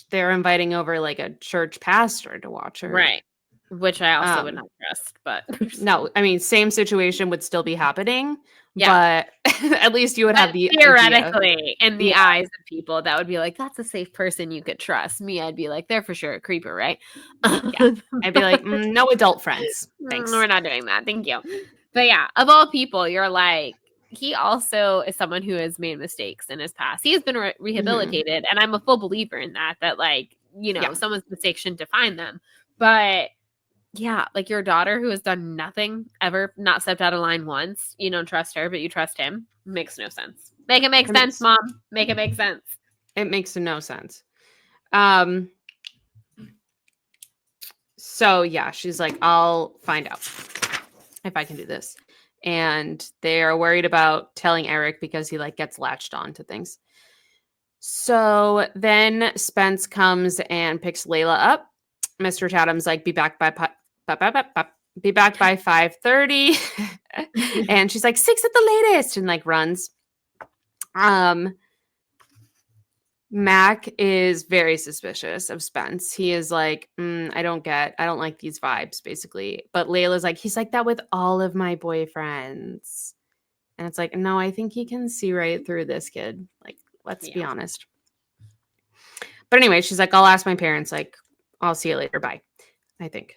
they're inviting over like a church pastor to watch her. Right. Which I also would Um not trust, but no, I mean same situation would still be happening, yeah. but at least you would But have the idea. theoretically, in Yeah. the eyes of people, that would be like, that's a safe person you could trust. Me, I'd be like, they're for sure a creeper, right? Yeah. I'd be like, no adult friends. We're Thanks. not doing that. Thank you. But yeah, of all people, you're like, he also is someone who has made mistakes in his past. He has been Mhm. rehabilitated, and I'm a full believer in that, like, Yeah. someone's mistakes shouldn't define them. But yeah, like your daughter who has done nothing ever, not stepped out of line once. You don't trust her, but you trust him. Makes no sense. Make it make It sense, makes mom. Make it make sense. it makes no sense. Um so yeah, she's like, I'll find out if I can do this. And they are worried about telling Eric because he like gets latched on to things. So then Spence comes and picks Layla up. Mr. Chatham's like, be back by 5:30. And she's like, 6 at the latest, and like runs. Mac is very suspicious of Spence. He is like, I don't like these vibes, basically. But Layla's like, he's like that with all of my boyfriends. And it's like, no, I think he can see right through this kid. Like, let's be Yeah. honest. But anyway, she's like, I'll ask my parents. Like, I'll see you later. Bye. I think.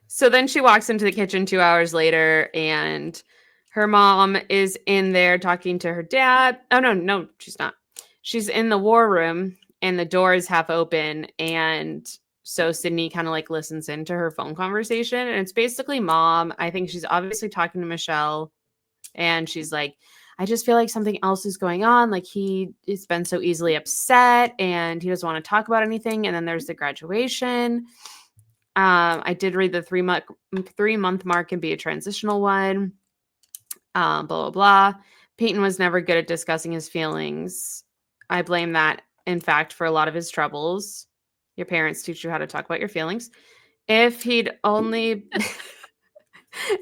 So then she walks into the kitchen 2 hours later, and her mom is in there talking to her dad. Oh, no, she's not. She's in the war room, and the door is half open. And so Sydney kind of like listens into her phone conversation. And it's basically mom. I think she's obviously talking to Michelle. And she's like, I just feel like something else is going on. Like he has been so easily upset and he doesn't want to talk about anything. And then there's the graduation. I did read the 3-month mark can be a transitional one. Blah, blah, blah. Peyton was never good at discussing his feelings. I blame that, in fact, for a lot of his troubles. Your parents teach you how to talk about your feelings. If he'd only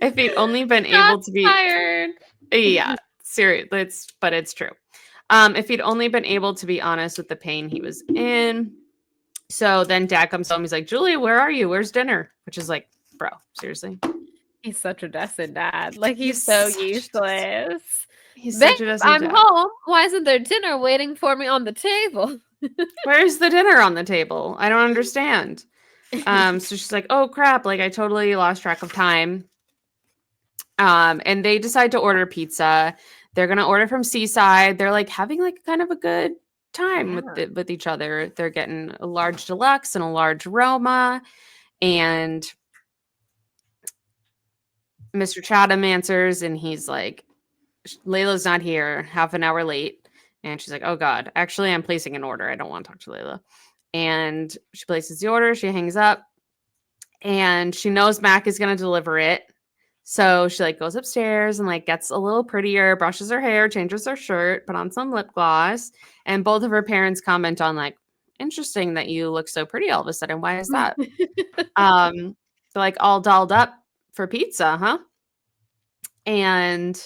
if he'd only been able Shots to be fired. yeah, serious. But it's true. If he'd only been able to be honest with the pain he was in. So then dad comes home. He's like, Julia, where are you? Where's dinner? Which is like bro, seriously. He's such a Dessen dad. Like, he's He's so such useless. He's Babe, such a Dessen I'm dad. home. Why isn't there dinner waiting for me on the table? Where's the dinner on the table? I don't understand. So she's like, oh crap, like I totally lost track of time. And they decide to order pizza. They're gonna order from Seaside. They're like having like kind of a good time with each other. They're getting a large deluxe and a large Roma, and Mr. Chatham answers, and he's like, Layla's not here, half an hour late. And she's like, oh God, actually, I'm placing an order. I don't want to talk to Layla. And she places the order. She hangs up, and she knows Mac is going to deliver it. So she like goes upstairs and like gets a little prettier, brushes her hair, changes her shirt, put on some lip gloss. And both of her parents comment on like, interesting that you look so pretty all of a sudden. Why is that? They're like all dolled up for pizza, huh? And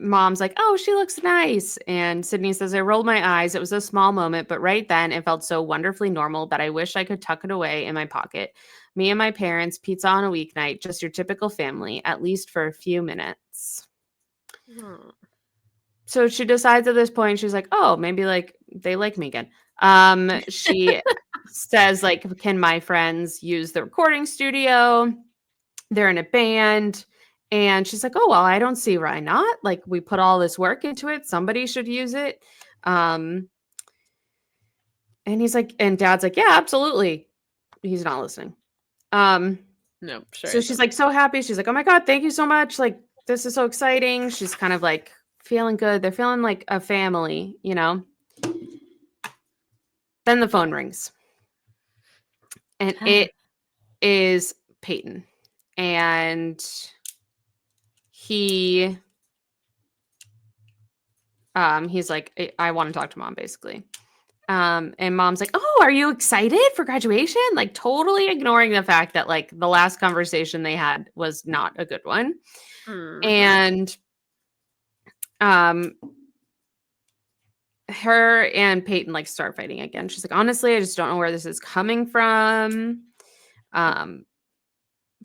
mom's like, oh, she looks nice. And Sydney says, I rolled my eyes. It was a small moment, but right then it felt so wonderfully normal that I wish I could tuck it away in my pocket. Me and my parents, pizza on a weeknight, just your typical family, at least for a few minutes. So she decides at this point, she's like, oh, maybe like they like me again. She says, like, can my friends use the recording studio? They're in a band. And she's like, oh, well, I don't see why not. Like, we put all this work into it. Somebody should use it. And he's like, and dad's like, yeah, absolutely. He's not listening. No, sure. So she's like so happy. She's like, oh my God, thank you so much. Like, this is so exciting. She's kind of like feeling good. They're feeling like a family, you know? Then the phone rings. And it is Peyton. And he's like, I want to talk to mom, basically. And mom's like, oh, are you excited for graduation? Like totally ignoring the fact that like the last conversation they had was not a good one. And her and Peyton like start fighting again. She's like, honestly, I just don't know where this is coming from.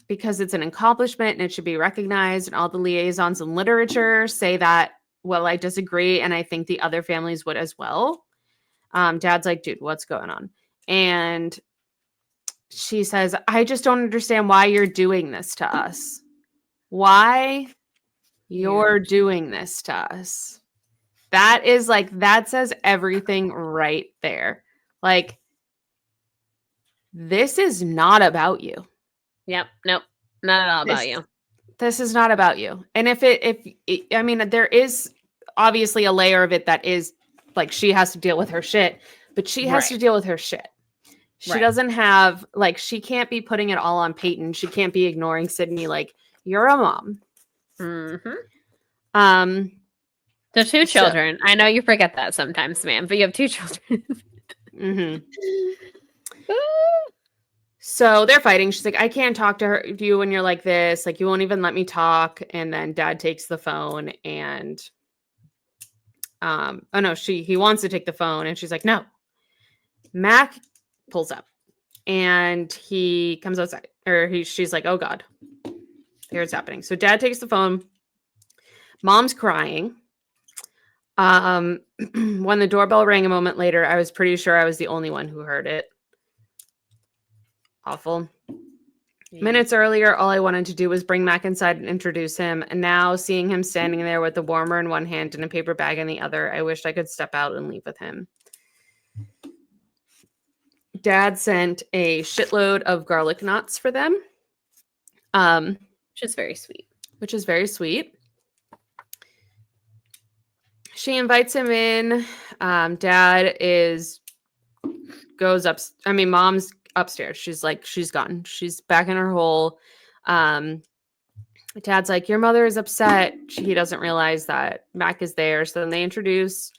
Because it's an accomplishment and it should be recognized, and all the liaisons in literature say that, well, I disagree, and I think the other families would as well. Dad's like, dude, what's going on? And she says, I just don't understand why you're doing this to us. Why you're doing this to us. That is like, that says everything right there. Like, this is not about you. Yep. Nope. Not at all about you. This is not about you. And I mean, there is obviously a layer of it that is like, she has to deal with her shit, but she has to deal with her shit. She doesn't have, like, she can't be putting it all on Peyton. She can't be ignoring Sydney. Like, you're a mom. The two children. I know you forget that sometimes, man, but you have two children. So they're fighting. She's like, I can't talk to you when you're like this. Like, you won't even let me talk. And then dad takes the phone and, he wants to take the phone. And she's like, no. Mac pulls up and he comes outside, she's like, oh God, here's happening. So dad takes the phone. Mom's crying. When the doorbell rang a moment later, I was pretty sure I was the only one who heard it. Awful. Minutes earlier, all I wanted to do was bring Mac inside and introduce him. And now, seeing him standing there with a warmer in one hand and a paper bag in the other, I wished I could step out and leave with him. Dad sent a shitload of garlic knots for them. Which is very sweet. She invites him in. Dad goes up. I mean, mom's upstairs. She's like, she's gone. She's back in her hole. Dad's like, your mother is upset. He doesn't realize that Mac is there. So then they introduce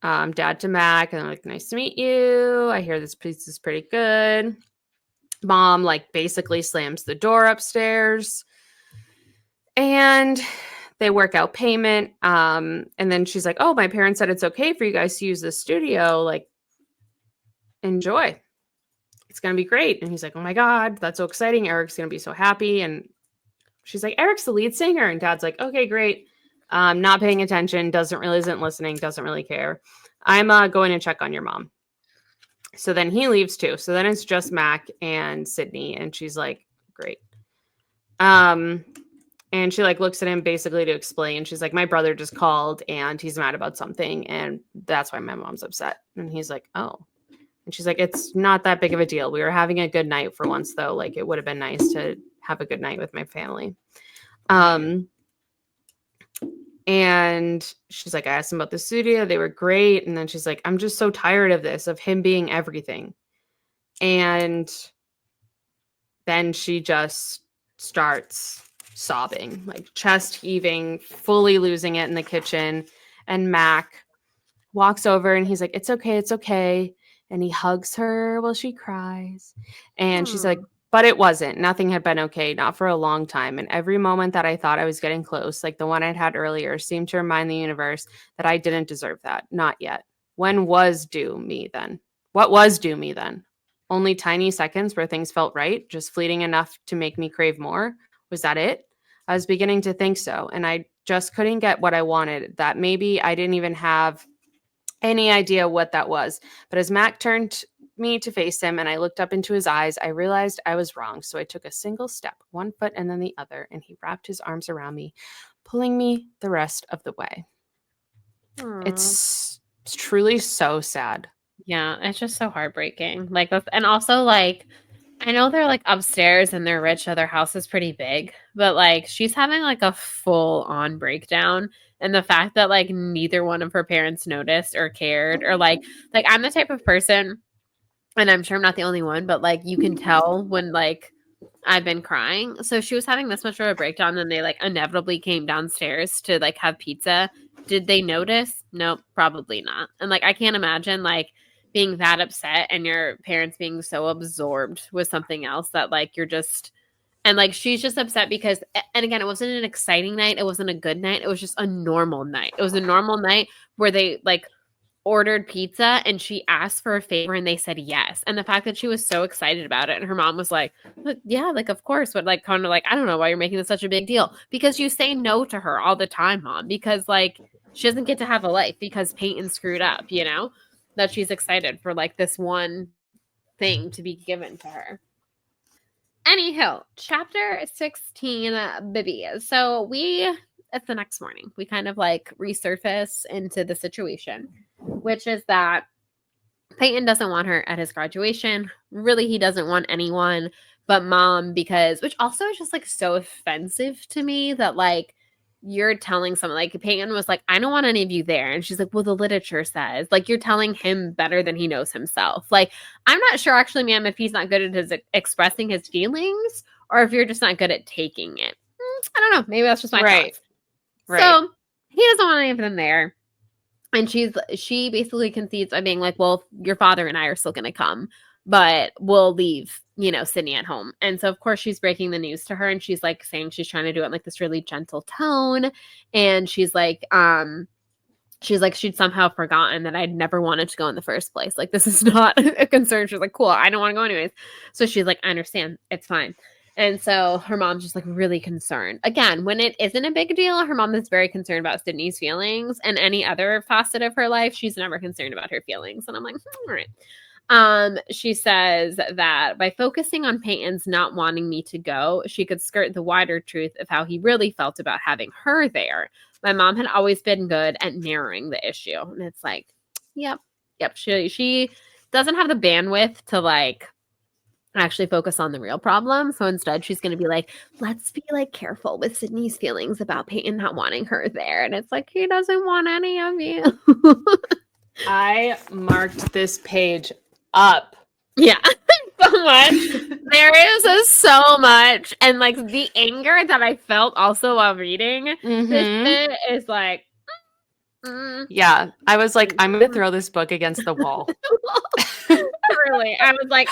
dad to Mac, and they're like, nice to meet you. I hear this piece is pretty good. Mom like basically slams the door upstairs, and they work out payment. And then she's like, oh, my parents said it's okay for you guys to use the studio. Like, enjoy. it's going to be great. And he's like, oh my God, that's so exciting. Eric's going to be so happy. And she's like, Eric's the lead singer. And Dad's like, okay, great. Not paying attention, isn't listening, doesn't really care. I'm going to check on your mom. So then he leaves too. So then it's just Mac and Sydney. And she's like, great. And she like looks at him basically to explain. She's like, my brother just called and he's mad about something. And that's why my mom's upset. And he's like, oh. And she's like, it's not that big of a deal. We were having a good night for once, though. Like, it would have been nice to have a good night with my family. And she's like, I asked them about the studio. They were great. And then she's like, I'm just so tired of this, of him being everything. And then she just starts sobbing, like chest heaving, fully losing it in the kitchen. And Mac walks over and he's like, it's okay. It's okay. And he hugs her while she cries. And she's like, but it wasn't. Nothing had been okay, not for a long time. And every moment that I thought I was getting close, like the one I'd had earlier, seemed to remind the universe that I didn't deserve that. Not yet. When was due me then? What was due me then? Only tiny seconds where things felt right, just fleeting enough to make me crave more? Was that it? I was beginning to think so. And I just couldn't get what I wanted, that maybe I didn't even have any idea what that was. But as Mac turned me to face him and I looked up into his eyes, I realized I was wrong. So I took a single step, one foot and then the other, and he wrapped his arms around me, pulling me the rest of the way. It's truly so sad. Yeah, it's just so heartbreaking. Like, and also like, I know they're like upstairs and they're rich, so their house is pretty big, but like she's having like a full on breakdown. And the fact that like neither one of her parents noticed or cared, or like I'm the type of person, and I'm sure I'm not the only one, but like you can tell when like I've been crying. So she was having this much of a breakdown, and they like inevitably came downstairs to like have pizza. Did they notice? Nope, probably not. And like I can't imagine like being that upset and your parents being so absorbed with something else that like you're just, and like she's just upset because, and again, it wasn't an exciting night, it wasn't a good night, it was just a normal night. It was a normal night where they like ordered pizza and she asked for a favor and they said yes. And the fact that she was so excited about it, and her mom was like, yeah, like of course, but like kind of like, I don't know why you're making this such a big deal, because you say no to her all the time, Mom, because like she doesn't get to have a life because Peyton screwed up, you know, that she's excited for like this one thing to be given to her. Anywho, chapter 16, Bibby. So it's the next morning. We kind of like resurface into the situation, which is that Peyton doesn't want her at his graduation. Really, he doesn't want anyone but Mom, because, which also is just like so offensive to me that like you're telling someone, like Peyton was like, I don't want any of you there. And she's like, well, the literature says, like, you're telling him better than he knows himself. Like, I'm not sure actually, ma'am, if he's not good at his expressing his feelings or if you're just not good at taking it. I don't know. Maybe that's just my thoughts. Right. So he doesn't want any of them there. And she basically concedes by being like, well, your father and I are still going to come, but we'll leave, you know, Sydney at home. And so, of course, she's breaking the news to her, and she's like saying she's trying to do it in like this really gentle tone. And she's like, she'd somehow forgotten that I'd never wanted to go in the first place. Like, this is not a concern. She's like, cool, I don't want to go anyways. So she's like, I understand. It's fine. And so her mom's just like really concerned. Again, when it isn't a big deal, her mom is very concerned about Sydney's feelings, and any other facet of her life, she's never concerned about her feelings. And I'm like, all right. She says that by focusing on Peyton's not wanting me to go, she could skirt the wider truth of how he really felt about having her there. My mom had always been good at narrowing the issue. And it's like, yep. She doesn't have the bandwidth to like actually focus on the real problem. So instead she's going to be like, let's be like careful with Sydney's feelings about Peyton not wanting her there. And it's like, he doesn't want any of you. I marked this page up. Yeah, so much. There is so much. And like the anger that I felt also while reading this bit is like, yeah, I was like, I'm going to throw this book against the wall. Really, I was like,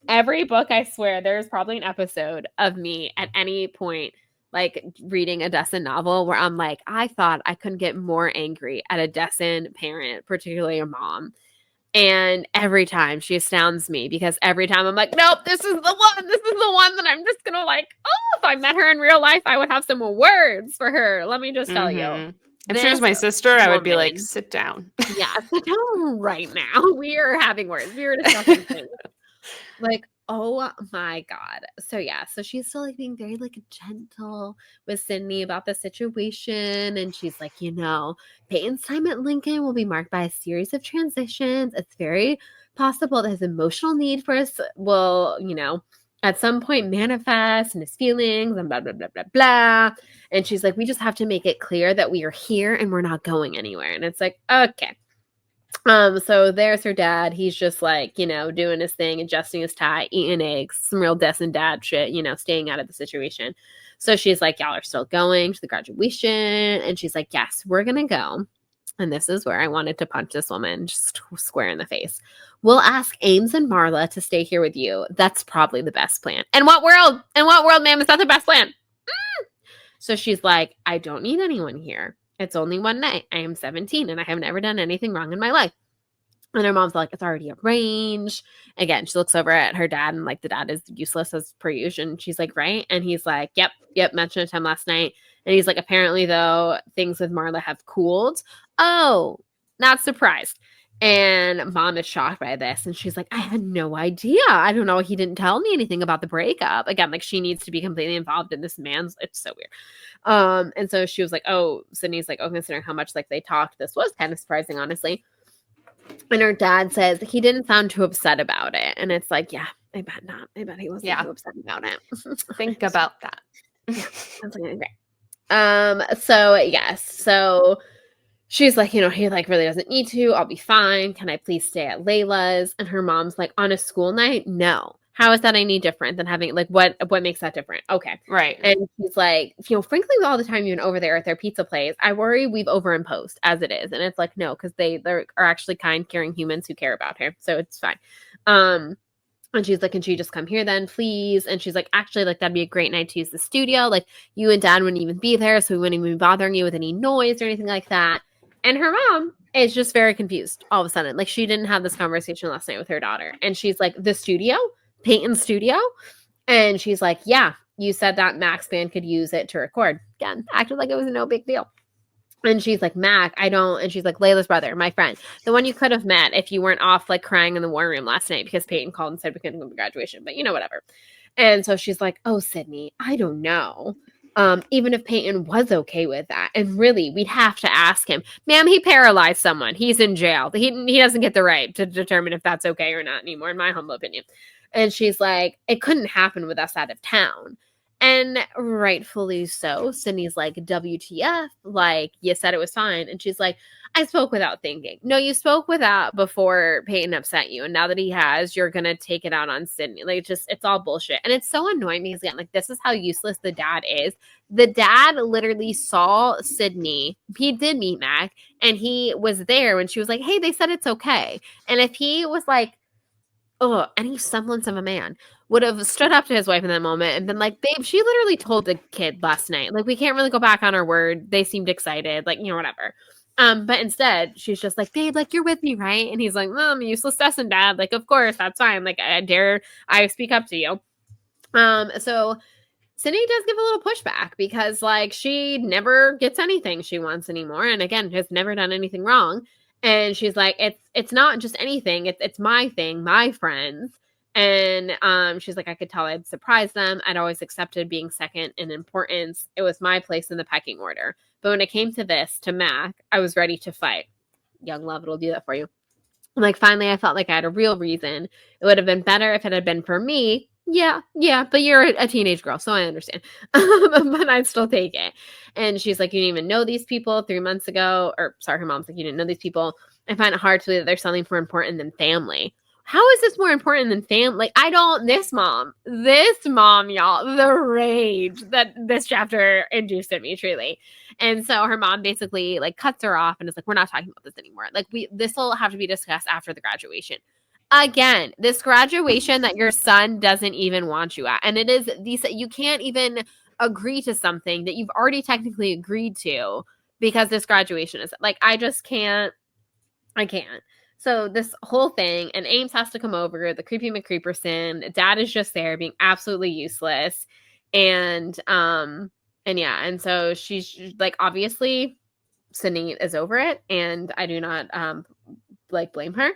every book, I swear, there's probably an episode of me at any point like reading a Dessen novel where I'm like, I thought I couldn't get more angry at a Dessen parent, particularly a mom. And every time she astounds me because every time I'm like, nope, this is the one. This is the one that I'm just going to like, oh, if I met her in real life, I would have some words for her. Let me just tell you. If she was my sister, I would be like, sit down. Yeah, sit down right now. We are having words. We are discussing things. Like, oh my God. So yeah, so she's still like being very like gentle with Sydney about the situation. And she's like, Peyton's time at Lincoln will be marked by a series of transitions. It's very possible that his emotional need for us will, at some point manifest in his feelings and blah, blah, blah, blah, blah. And she's like, we just have to make it clear that we are here and we're not going anywhere. And it's like, okay. So there's her dad. He's just like, doing his thing, adjusting his tie, eating eggs, some real Dessen dad shit, staying out of the situation. So she's like, y'all are still going to the graduation. And she's like, yes, we're going to go. And this is where I wanted to punch this woman just square in the face. We'll ask Ames and Marla to stay here with you. That's probably the best plan. In what world, ma'am, is that the best plan? So she's like, I don't need anyone here. It's only one night. I am 17 and I have never done anything wrong in my life. And her mom's like, it's already arranged. Again, she looks over at her dad and like the dad is useless as per usual. And she's like, right? And he's like, yep, mentioned it to him last night. And he's like, apparently though, things with Marla have cooled. Oh, not surprised. And mom is shocked by this. And she's like, I had no idea. I don't know. He didn't tell me anything about the breakup. Again, like she needs to be completely involved in this man's, it's so weird. And so she was like, oh, Sydney's like, oh, considering how much like they talked, this was kind of surprising, honestly. And her dad says he didn't sound too upset about it. And it's like, yeah, I bet not. I bet he wasn't too upset about it. Think about that. Yeah, that's like great. So yes. So she's like, he like really doesn't need to. I'll be fine. Can I please stay at Layla's? And her mom's like, on a school night? No. How is that any different than having like what makes that different? Okay. Right. And she's like, frankly, all the time you've been over there at their pizza place, I worry we've overimposed as it is. And it's like, no, because they are actually kind, caring humans who care about her. So it's fine. And she's like, can she just come here then, please? And she's like, actually, like, that'd be a great night to use the studio. Like, you and dad wouldn't even be there, so we wouldn't even be bothering you with any noise or anything like that. And her mom is just very confused all of a sudden. Like, she didn't have this conversation last night with her daughter. And she's like, the studio? Peyton's studio? And she's like, yeah, you said that Max band could use it to record. Again, acted like it was no big deal. And she's like, Mac, I don't. And she's like, Layla's brother, my friend, the one you could have met if you weren't off like crying in the war room last night because Peyton called and said we couldn't go to graduation, but whatever. And so she's like, oh, Sydney, I don't know. Even if Peyton was okay with that. And really, we'd have to ask him, ma'am, he paralyzed someone. He's in jail. He doesn't get the right to determine if that's okay or not anymore, in my humble opinion. And she's like, it couldn't happen with us out of town. And rightfully so. Sydney's like, WTF? Like, you said it was fine. And she's like, I spoke without thinking. No, you spoke without before Peyton upset you. And now that he has, you're going to take it out on Sydney. Like, it's all bullshit. And it's so annoying because, again, like, this is how useless the dad is. The dad literally saw Sydney. He did meet Mac. And he was there when she was like, hey, they said it's okay. And if he was like, oh, any semblance of a man would have stood up to his wife in that moment and been like, babe, she literally told the kid last night. Like, we can't really go back on our word. They seemed excited. Like, whatever. But instead, she's just like, babe, like, you're with me, right? And he's like, Mom, useless Dessen, Dad. Like, of course, that's fine. Like, I speak up to you. So Sydney does give a little pushback because, like, she never gets anything she wants anymore. And again, has never done anything wrong. And she's like, it's not just anything. It's my thing, my friends. And she's like, I could tell I'd surprise them. I'd always accepted being second in importance. It was my place in the pecking order. But when it came to this, to Mac, I was ready to fight. Young love, it'll do that for you. And like, finally, I felt like I had a real reason. It would have been better if it had been for me. Yeah, but you're a teenage girl, so I understand. But I'd still take it. And she's like, you didn't even know these people 3 months ago. Or sorry, her mom's like, you didn't know these people. I find it hard to believe that there's something more important than family. How is this more important than family? Like, this mom, y'all, the rage that this chapter induced in me, truly. And so her mom basically like cuts her off and is like, we're not talking about this anymore. Like, this will have to be discussed after the graduation. Again, this graduation that your son doesn't even want you at. And it is you can't even agree to something that you've already technically agreed to because this graduation is like, I can't. So this whole thing, and Ames has to come over, the creepy McCreeperson, Dad is just there being absolutely useless. And yeah, and so she's like, obviously Sydney is over it, and I do not like blame her.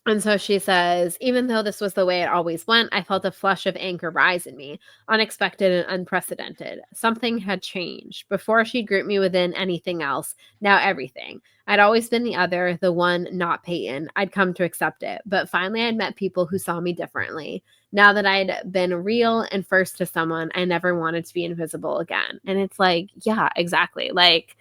And so she says, even though this was the way it always went, I felt a flush of anger rise in me, unexpected and unprecedented. Something had changed. Before she'd group me within anything else, now everything. I'd always been the other, the one not Peyton. I'd come to accept it. But finally, I'd met people who saw me differently. Now that I'd been real and first to someone, I never wanted to be invisible again. And it's like, yeah, exactly. Like,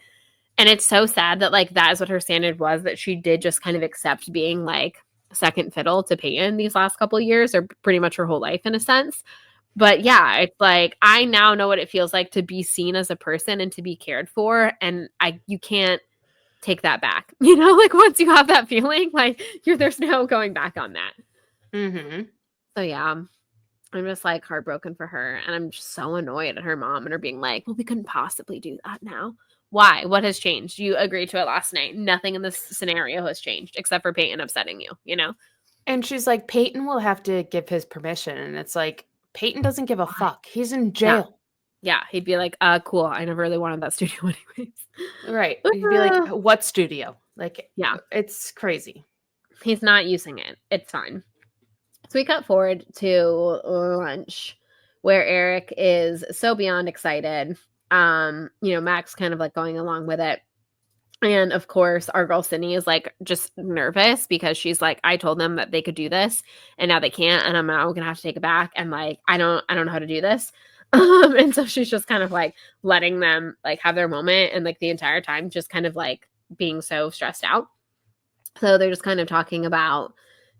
and it's so sad that like that is what her standard was, that she did just kind of accept being like second fiddle to Peyton these last couple of years, or pretty much her whole life in a sense. But yeah, it's like I now know what it feels like to be seen as a person and to be cared for, and you can't take that back. You know, like once you have that feeling, like there's no going back on that. Mm-hmm. So yeah, I'm just like heartbroken for her, and I'm just so annoyed at her mom and her being like, well, we couldn't possibly do that now. Why? What has changed? You agreed to it last night. Nothing in this scenario has changed except for Peyton upsetting you, you know? And she's like, Peyton will have to give his permission. And it's like, Peyton doesn't give a fuck. He's in jail. Yeah. He'd be like, cool. I never really wanted that studio anyways. Right. He'd be like, what studio? Like, yeah. It's crazy. He's not using it. It's fine. So we cut forward to lunch where Eric is so beyond excited. Max kind of like going along with it. And of course, our girl Sydney is like just nervous because she's like, I told them that they could do this and now they can't. And I'm now gonna have to take it back. And like, I don't know how to do this. And so she's just kind of like letting them like have their moment, and like the entire time just kind of like being so stressed out. So they're just kind of talking about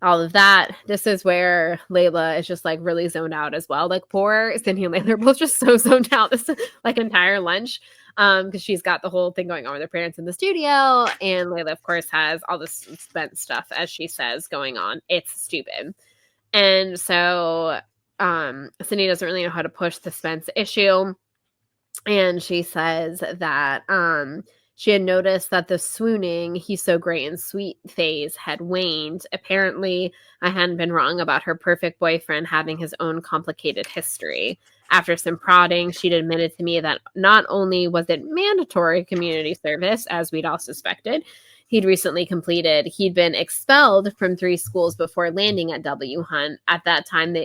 all of that. This is where Layla is just like really zoned out as well. Like poor Sydney and Layla are both just so zoned out this like entire lunch. Because she's got the whole thing going on with her parents in the studio, and Layla, of course, has all this Spence stuff, as she says, going on. It's stupid. And so Sydney doesn't really know how to push the Spence issue. And she says that she had noticed that the swooning, he's so great and sweet phase had waned. Apparently, I hadn't been wrong about her perfect boyfriend having his own complicated history. After some prodding, she'd admitted to me that not only was it mandatory community service, as we'd all suspected, he'd recently completed, he'd been expelled from 3 schools before landing at W. Hunt. At that time,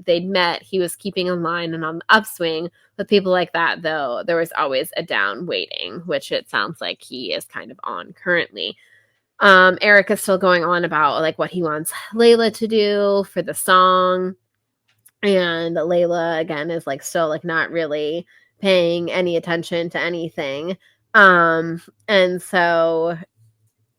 they'd met, he was keeping in line and on the upswing. With people like that, though, there was always a down waiting, which it sounds like he is kind of on currently. Eric is still going on about like what he wants Layla to do for the song. And Layla, again, is like still like not really paying any attention to anything. And so,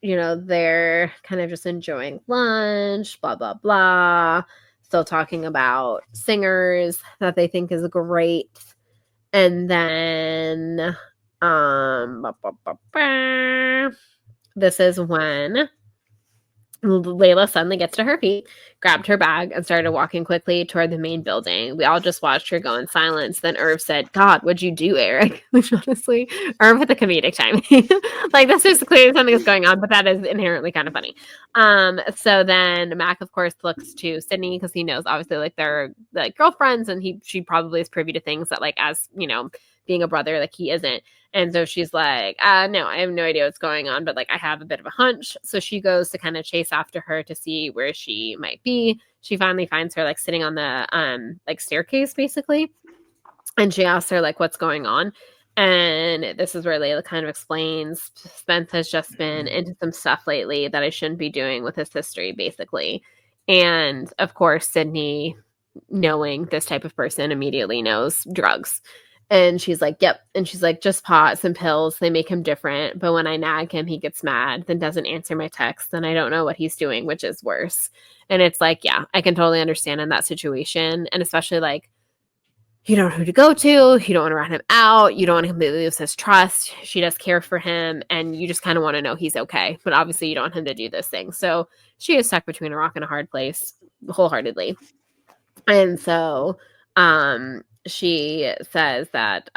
they're kind of just enjoying lunch, blah, blah, blah. Still talking about singers that they think is great. And then this is when Layla suddenly gets to her feet, grabbed her bag, and started walking quickly toward the main building. We all just watched her go in silence. Then Irv said, God, what'd you do, Eric? Which honestly, Irv with the comedic timing. Like, this is clearly something that's going on, but that is inherently kind of funny. So then Mac, of course, looks to Sydney because he knows, obviously, like, they're like girlfriends, and she probably is privy to things that, like, as, being a brother, like, he isn't. And so she's like, no, I have no idea what's going on, but like I have a bit of a hunch. So she goes to kind of chase after her to see where she might be. She finally finds her like sitting on the like staircase basically. And she asks her like what's going on. And this is where Layla kind of explains Spence has just been into some stuff lately that I shouldn't be doing with his history, basically. And of course, Sydney, knowing this type of person, immediately knows drugs. And she's like, yep. And she's like, just pot, some pills. They make him different. But when I nag him, he gets mad, then doesn't answer my texts. Then I don't know what he's doing, which is worse. And it's like, yeah, I can totally understand in that situation. And especially like, you don't know who to go to. You don't want to rat him out. You don't want to completely lose his trust. She does care for him. And you just kind of want to know he's okay. But obviously you don't want him to do this thing. So she is stuck between a rock and a hard place wholeheartedly. And so, she says that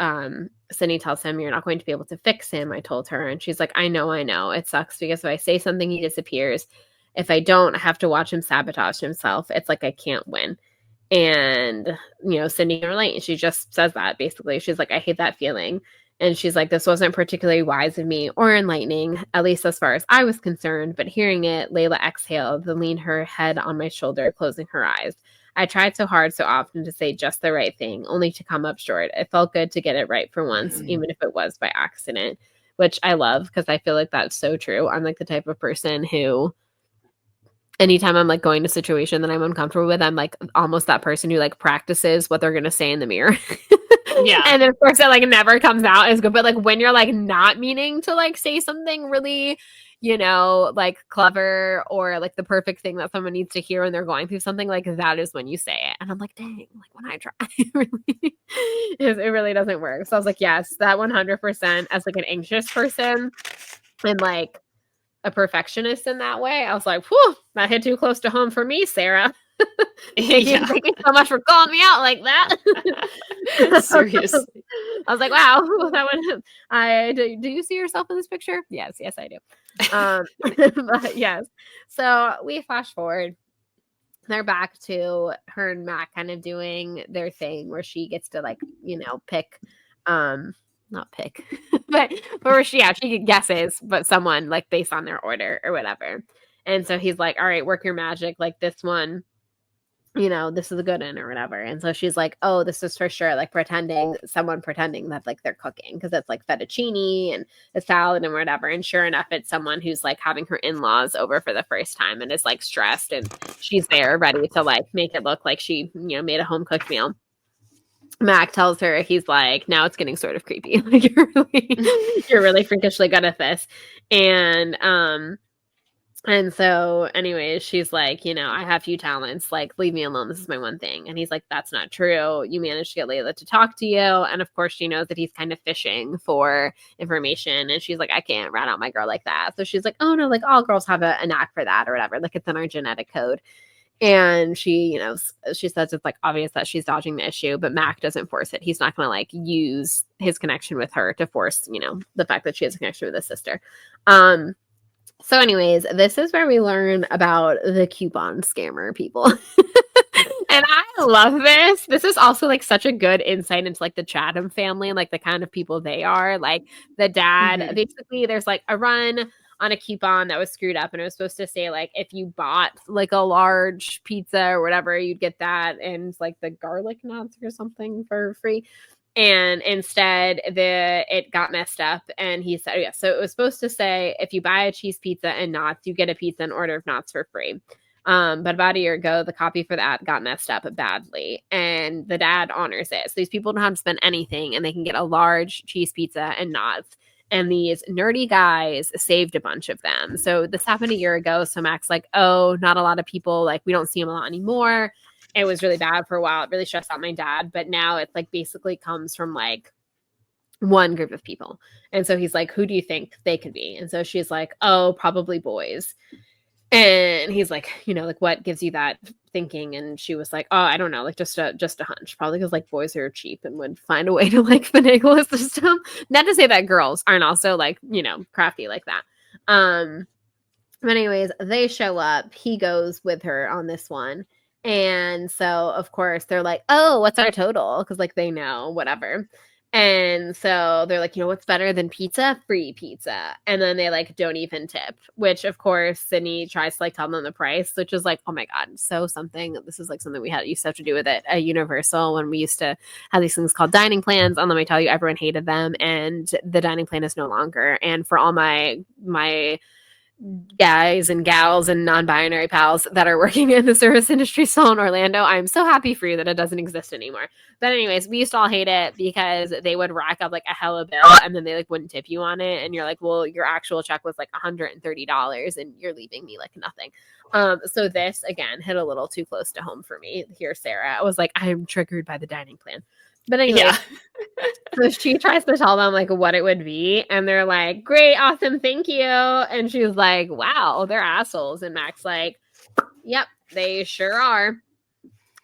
Sydney tells him, "You're not going to be able to fix him," I told her. And she's like, I know. It sucks because if I say something, he disappears. If I don't, I have to watch him sabotage himself. It's like I can't win. And, Sydney can relate. She just says that basically. She's like, I hate that feeling. And she's like, this wasn't particularly wise of me or enlightening, at least as far as I was concerned. But hearing it, Layla exhaled, then leaned her head on my shoulder, closing her eyes. I tried so hard so often to say just the right thing, only to come up short. It felt good to get it right for once, even if it was by accident, which I love because I feel like that's so true. I'm like the type of person who anytime I'm like going to a situation that I'm uncomfortable with, I'm like almost that person who like practices what they're going to say in the mirror. Yeah. And then of course it like never comes out as good. But like when you're like not meaning to like say something really, like clever or like the perfect thing that someone needs to hear when they're going through something, like that is when you say it. And I'm like, dang, like when I try, it really doesn't work. So I was like, yes, that 100% as like an anxious person and like a perfectionist in that way. I was like, whew, that hit too close to home for me, Sarah. Thank you so much for calling me out like that. Seriously. I was like, wow, that one. Do you see yourself in this picture? Yes, I do. But yes. So we flash forward. They're back to her and Mac kind of doing their thing where she gets to like, pick not pick, but where she guesses, but someone like based on their order or whatever. And so he's like, all right, work your magic. Like this one, this is a good one or whatever. And so she's like, oh, this is for sure. Like someone pretending that like they're cooking because it's like fettuccine and a salad and whatever. And sure enough, it's someone who's like having her in-laws over for the first time and is like stressed and she's there ready to like make it look like she, made a home cooked meal. Mac tells her, he's like, now it's getting sort of creepy. Like you're really freakishly good at this. And so anyways, she's like, I have few talents, like leave me alone. This is my one thing. And he's like, that's not true. You managed to get Layla to talk to you. And of course she knows that he's kind of fishing for information. And she's like, I can't rat out my girl like that. So she's like, oh no, like all girls have a knack for that or whatever. Like it's in our genetic code. And she, she says it's like obvious that she's dodging the issue, but Mac doesn't force it. He's not going to like use his connection with her to force, the fact that she has a connection with his sister. So anyways, this is where we learn about the coupon scammer people. And I love this. This is also like such a good insight into like the Chatham family and like the kind of people they are. Like the dad, basically there's like a run on a coupon that was screwed up and it was supposed to say like if you bought like a large pizza or whatever, you'd get that and like the garlic knots or something for free. And instead it got messed up and he said, yeah, so it was supposed to say if you buy a cheese pizza and knots, you get a pizza and order of knots for free. But about a year ago, the copy for that got messed up badly and the dad honors it. So these people don't have to spend anything and they can get a large cheese pizza and knots. And these nerdy guys saved a bunch of them. So this happened a year ago. So Mac's like, oh, not a lot of people, like we don't see them a lot anymore. It was really bad for a while. It really stressed out my dad. But now it like basically comes from like one group of people. And so he's like, who do you think they could be? And so she's like, oh, probably boys. And he's like, like what gives you that thinking? And she was like, oh, I don't know, like just a hunch, probably because like boys are cheap and would find a way to like finagle a system. Not to say that girls aren't also like, crafty like that. But anyways, they show up. He goes with her on this one. And so of course they're like, oh, what's our total? Because like they know whatever. And so they're like, what's better than pizza? Free pizza. And then they like don't even tip, which of course Sydney tries to like tell them the price, which is like, oh my God, so something. This is like something we used to have to do with it at Universal when we used to have these things called dining plans. And let me tell you, everyone hated them. And the dining plan is no longer. And for all my guys and gals and non-binary pals that are working in the service industry still in Orlando, I'm so happy for you that it doesn't exist anymore. But anyways, we used to all hate it because they would rack up like a hella bill and then they like wouldn't tip you on it. And you're like, well, your actual check was like $130 and you're leaving me like nothing. So this again hit a little too close to home for me here, Sarah. I was like, I'm triggered by the dining plan. But anyway, yeah. So she tries to tell them like what it would be. And they're like, great, awesome, thank you. And she's like, wow, they're assholes. And Mac's like, yep, they sure are.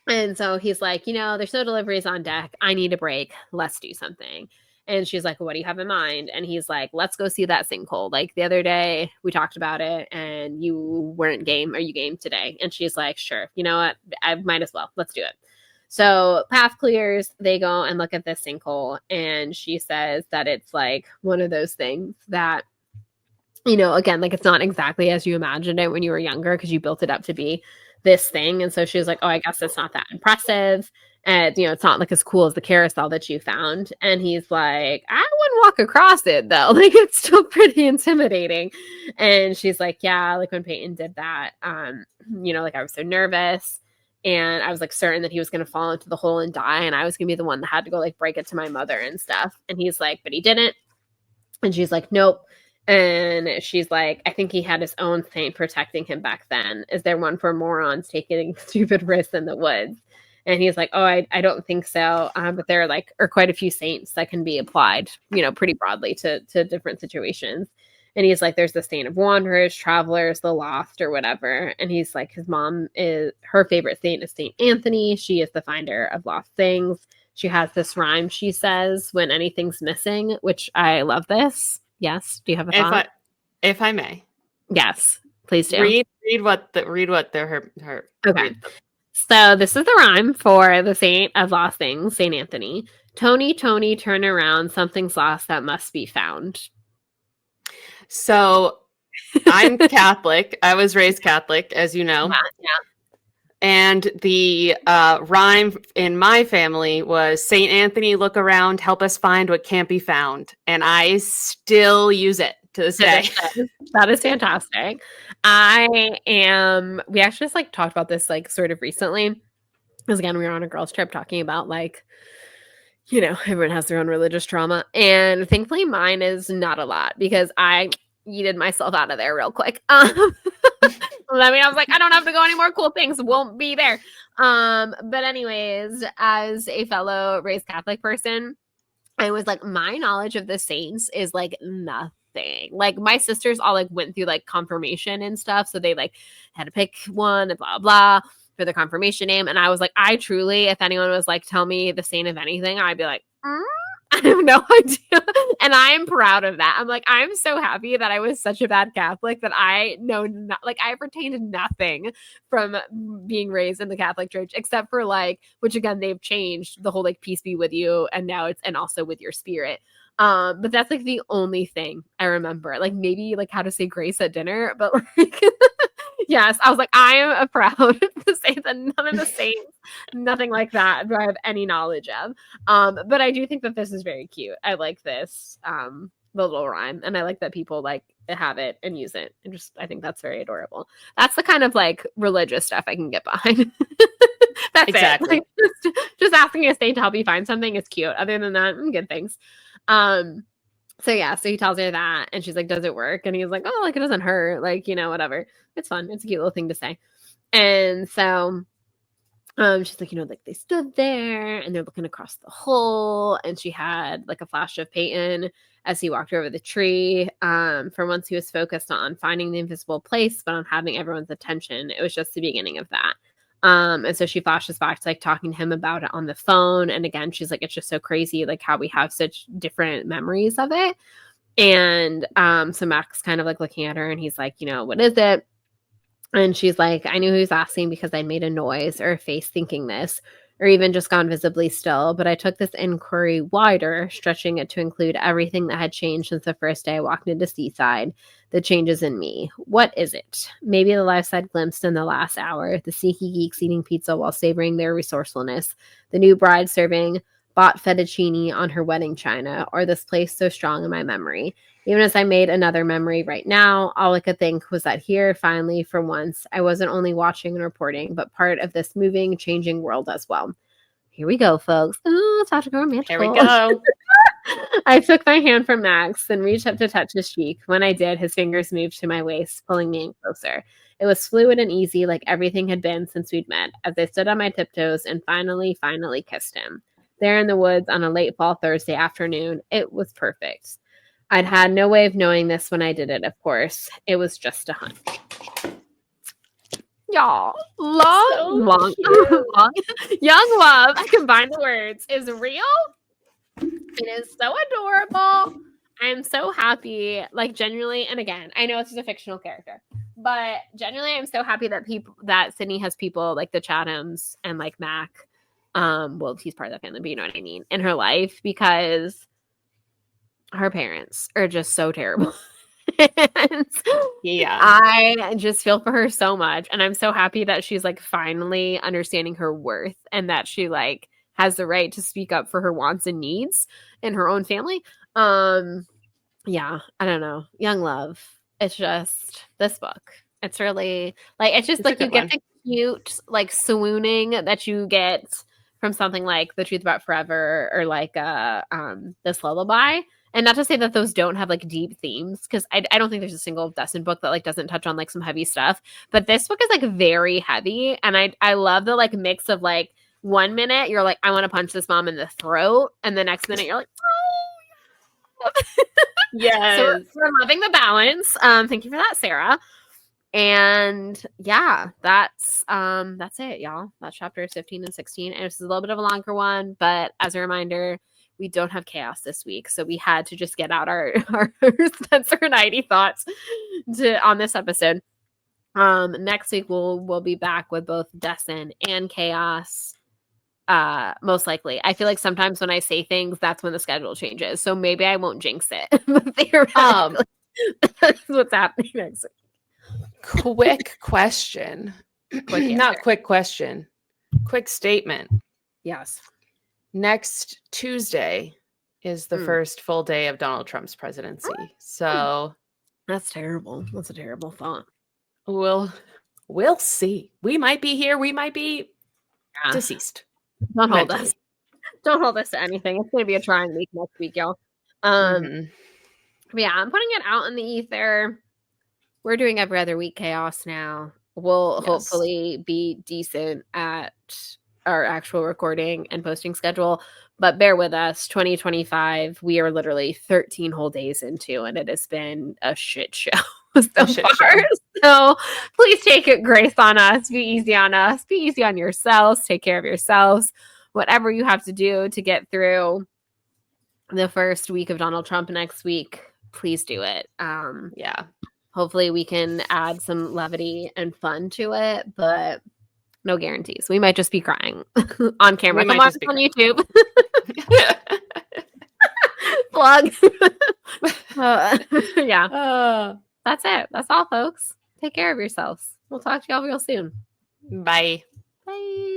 And so he's like, there's no deliveries on deck. I need a break. Let's do something. And she's like, what do you have in mind? And he's like, let's go see that sinkhole. Like the other day we talked about it and you weren't game. Are you game today? And she's like, sure. You know what? I might as well. Let's do it. So path clears. They go and look at this sinkhole. And she says that it's like one of those things that, again, like it's not exactly as you imagined it when you were younger because you built it up to be this thing. And so she was like, oh, I guess it's not that impressive. And, it's not like as cool as the carousel that you found. And he's like, I wouldn't walk across it though. Like it's still pretty intimidating. And she's like, yeah, like when Peyton did that, like I was so nervous. And I was like certain that he was going to fall into the hole and die. And I was going to be the one that had to go like break it to my mother and stuff. And he's like, but he didn't. And she's like, nope. And she's like, I think he had his own saint protecting him back then. Is there one for morons taking stupid risks in the woods? And he's like, oh, I don't think so. But there are quite a few saints that can be applied, pretty broadly to different situations. And he's like, there's the saint of wanderers, travelers, the lost, or whatever. And he's like, his mom her favorite saint is Saint Anthony. She is the finder of lost things. She has this rhyme she says when anything's missing, which I love this. Yes. Do you have a thought? If I may. Yes, please do. Read her. Okay. So this is the rhyme for the saint of lost things, Saint Anthony. Tony, Tony, turn around. Something's lost that must be found. So I'm Catholic. I was raised Catholic, as you know. Yeah. And the rhyme in my family was Saint Anthony, look around, help us find what can't be found. And I still use it to this day. That is fantastic. We actually just talked about this sort of recently. Because again, we were on a girls' trip talking about everyone has their own religious trauma. And thankfully mine is not a lot because I yeeted myself out of there real quick. I was like, I don't have to go any more cool things. Won't be there. But anyways, as a fellow raised Catholic person, I was like, my knowledge of the saints is nothing. Like my sisters all went through confirmation and stuff. So they had to pick one and blah, blah for the confirmation name. And I was like, I truly, if anyone was tell me the saint of anything, I'd be like, I have no idea. And I'm proud of that. I'm like, I'm so happy that I was such a bad Catholic that I know I've retained nothing from being raised in the Catholic Church, except for which again, they've changed the whole peace be with you. And now and also with your spirit. But that's the only thing I remember. Maybe how to say grace at dinner, but yes, I was like, I am proud to say that none of the saints, nothing like that, do I have any knowledge of. But I do think that this is very cute. I like this, the little rhyme, and I like that people have it and use it. And I think that's very adorable. That's the kind of religious stuff I can get behind. That's exactly. It. Just asking a saint to help you find something is cute. Other than that, good things. So he tells her that and she's like, does it work? And he's like, oh, it doesn't hurt. Whatever. It's fun. It's a cute little thing to say. And so she's like, they stood there and they're looking across the hole. And she had a flash of Peyton as he walked over the tree. For once he was focused on finding the invisible place, but on having everyone's attention. It was just the beginning of that. And so she flashes back to talking to him about it on the phone. And again, she's like, it's just so crazy, how we have such different memories of it. And so Mac's kind of looking at her and he's like, what is it? And she's like, I knew he was asking because I made a noise or a face thinking this, or even just gone visibly still. But I took this inquiry wider, stretching it to include everything that had changed since the first day I walked into Seaside. The changes in me. What is it? Maybe the life side glimpsed in the last hour, the sneaky geeks eating pizza while savoring their resourcefulness, the new bride serving bought fettuccine on her wedding china, or this place so strong in my memory. Even as I made another memory right now, all I could think was that here, finally, for once, I wasn't only watching and reporting, but part of this moving, changing world as well. Here we go, folks. Ooh, it's about to go romantic. Here we go. I took my hand from Max and reached up to touch his cheek. When I did, his fingers moved to my waist, pulling me in closer. It was fluid and easy, like everything had been since we'd met, as I stood on my tiptoes and finally kissed him. There in the woods on a late fall Thursday afternoon, it was perfect. I'd had no way of knowing this when I did it, of course. It was just a hunch. Y'all, So long, young love, I combine the words, is real. It is so adorable. I am so happy, like genuinely, and again, I know it's just a fictional character, but genuinely, I'm so happy that Sydney has people like the Chathams and like Mac. Well, he's part of that family, but you know what I mean, in her life, because her parents are just so terrible. And yeah, I just feel for her so much, and I'm so happy that she's like finally understanding her worth and that she like has the right to speak up for her wants and needs in her own family. Yeah, I don't know. Young love. It's just this book. It's really like it's just it's like you get the cute like swooning that you get from something like The Truth About Forever or like This Lullaby. And not to say that those don't have like deep themes, because I don't think there's a single Dessen book that like doesn't touch on like some heavy stuff. But this book is like very heavy, and I love the like mix of like 1 minute you're like I want to punch this mom in the throat, and the next minute you're like oh. Yes. So we're loving the balance. Thank you for that, Sarah. And yeah, that's it, y'all. That's chapters 15 and 16. And this is a little bit of a longer one, but as a reminder, we don't have chaos this week, so we had to just get out our Spencer and Heidi thoughts on this episode. Next week we'll be back with both Dessen and chaos. Most likely. I feel like sometimes when I say things, that's when the schedule changes. So maybe I won't jinx it. But theoretically, that's what's happening next week. Quick question. Not quick question. Quick statement. Yes. Next Tuesday is the first full day of Donald Trump's presidency. So that's terrible. That's a terrible thought. We'll see. We might be here. We might be deceased. Don't hold us. Don't hold us to anything. It's going to be a trying week next week, y'all. Yeah, I'm putting it out in the ether. We're doing every other week chaos now. We'll hopefully be decent at our actual recording and posting schedule, but bear with us. 2025, we are literally 13 whole days into, and it has been a shit show so far. So please take it grace on us. Be easy on us. Be easy on yourselves. Take care of yourselves. Whatever you have to do to get through the first week of Donald Trump next week, please do it. Yeah. Hopefully we can add some levity and fun to it, but no guarantees. We might just be crying on camera. Come on YouTube. Plug. Yeah. That's it. That's all, folks. Take care of yourselves. We'll talk to y'all real soon. Bye. Bye.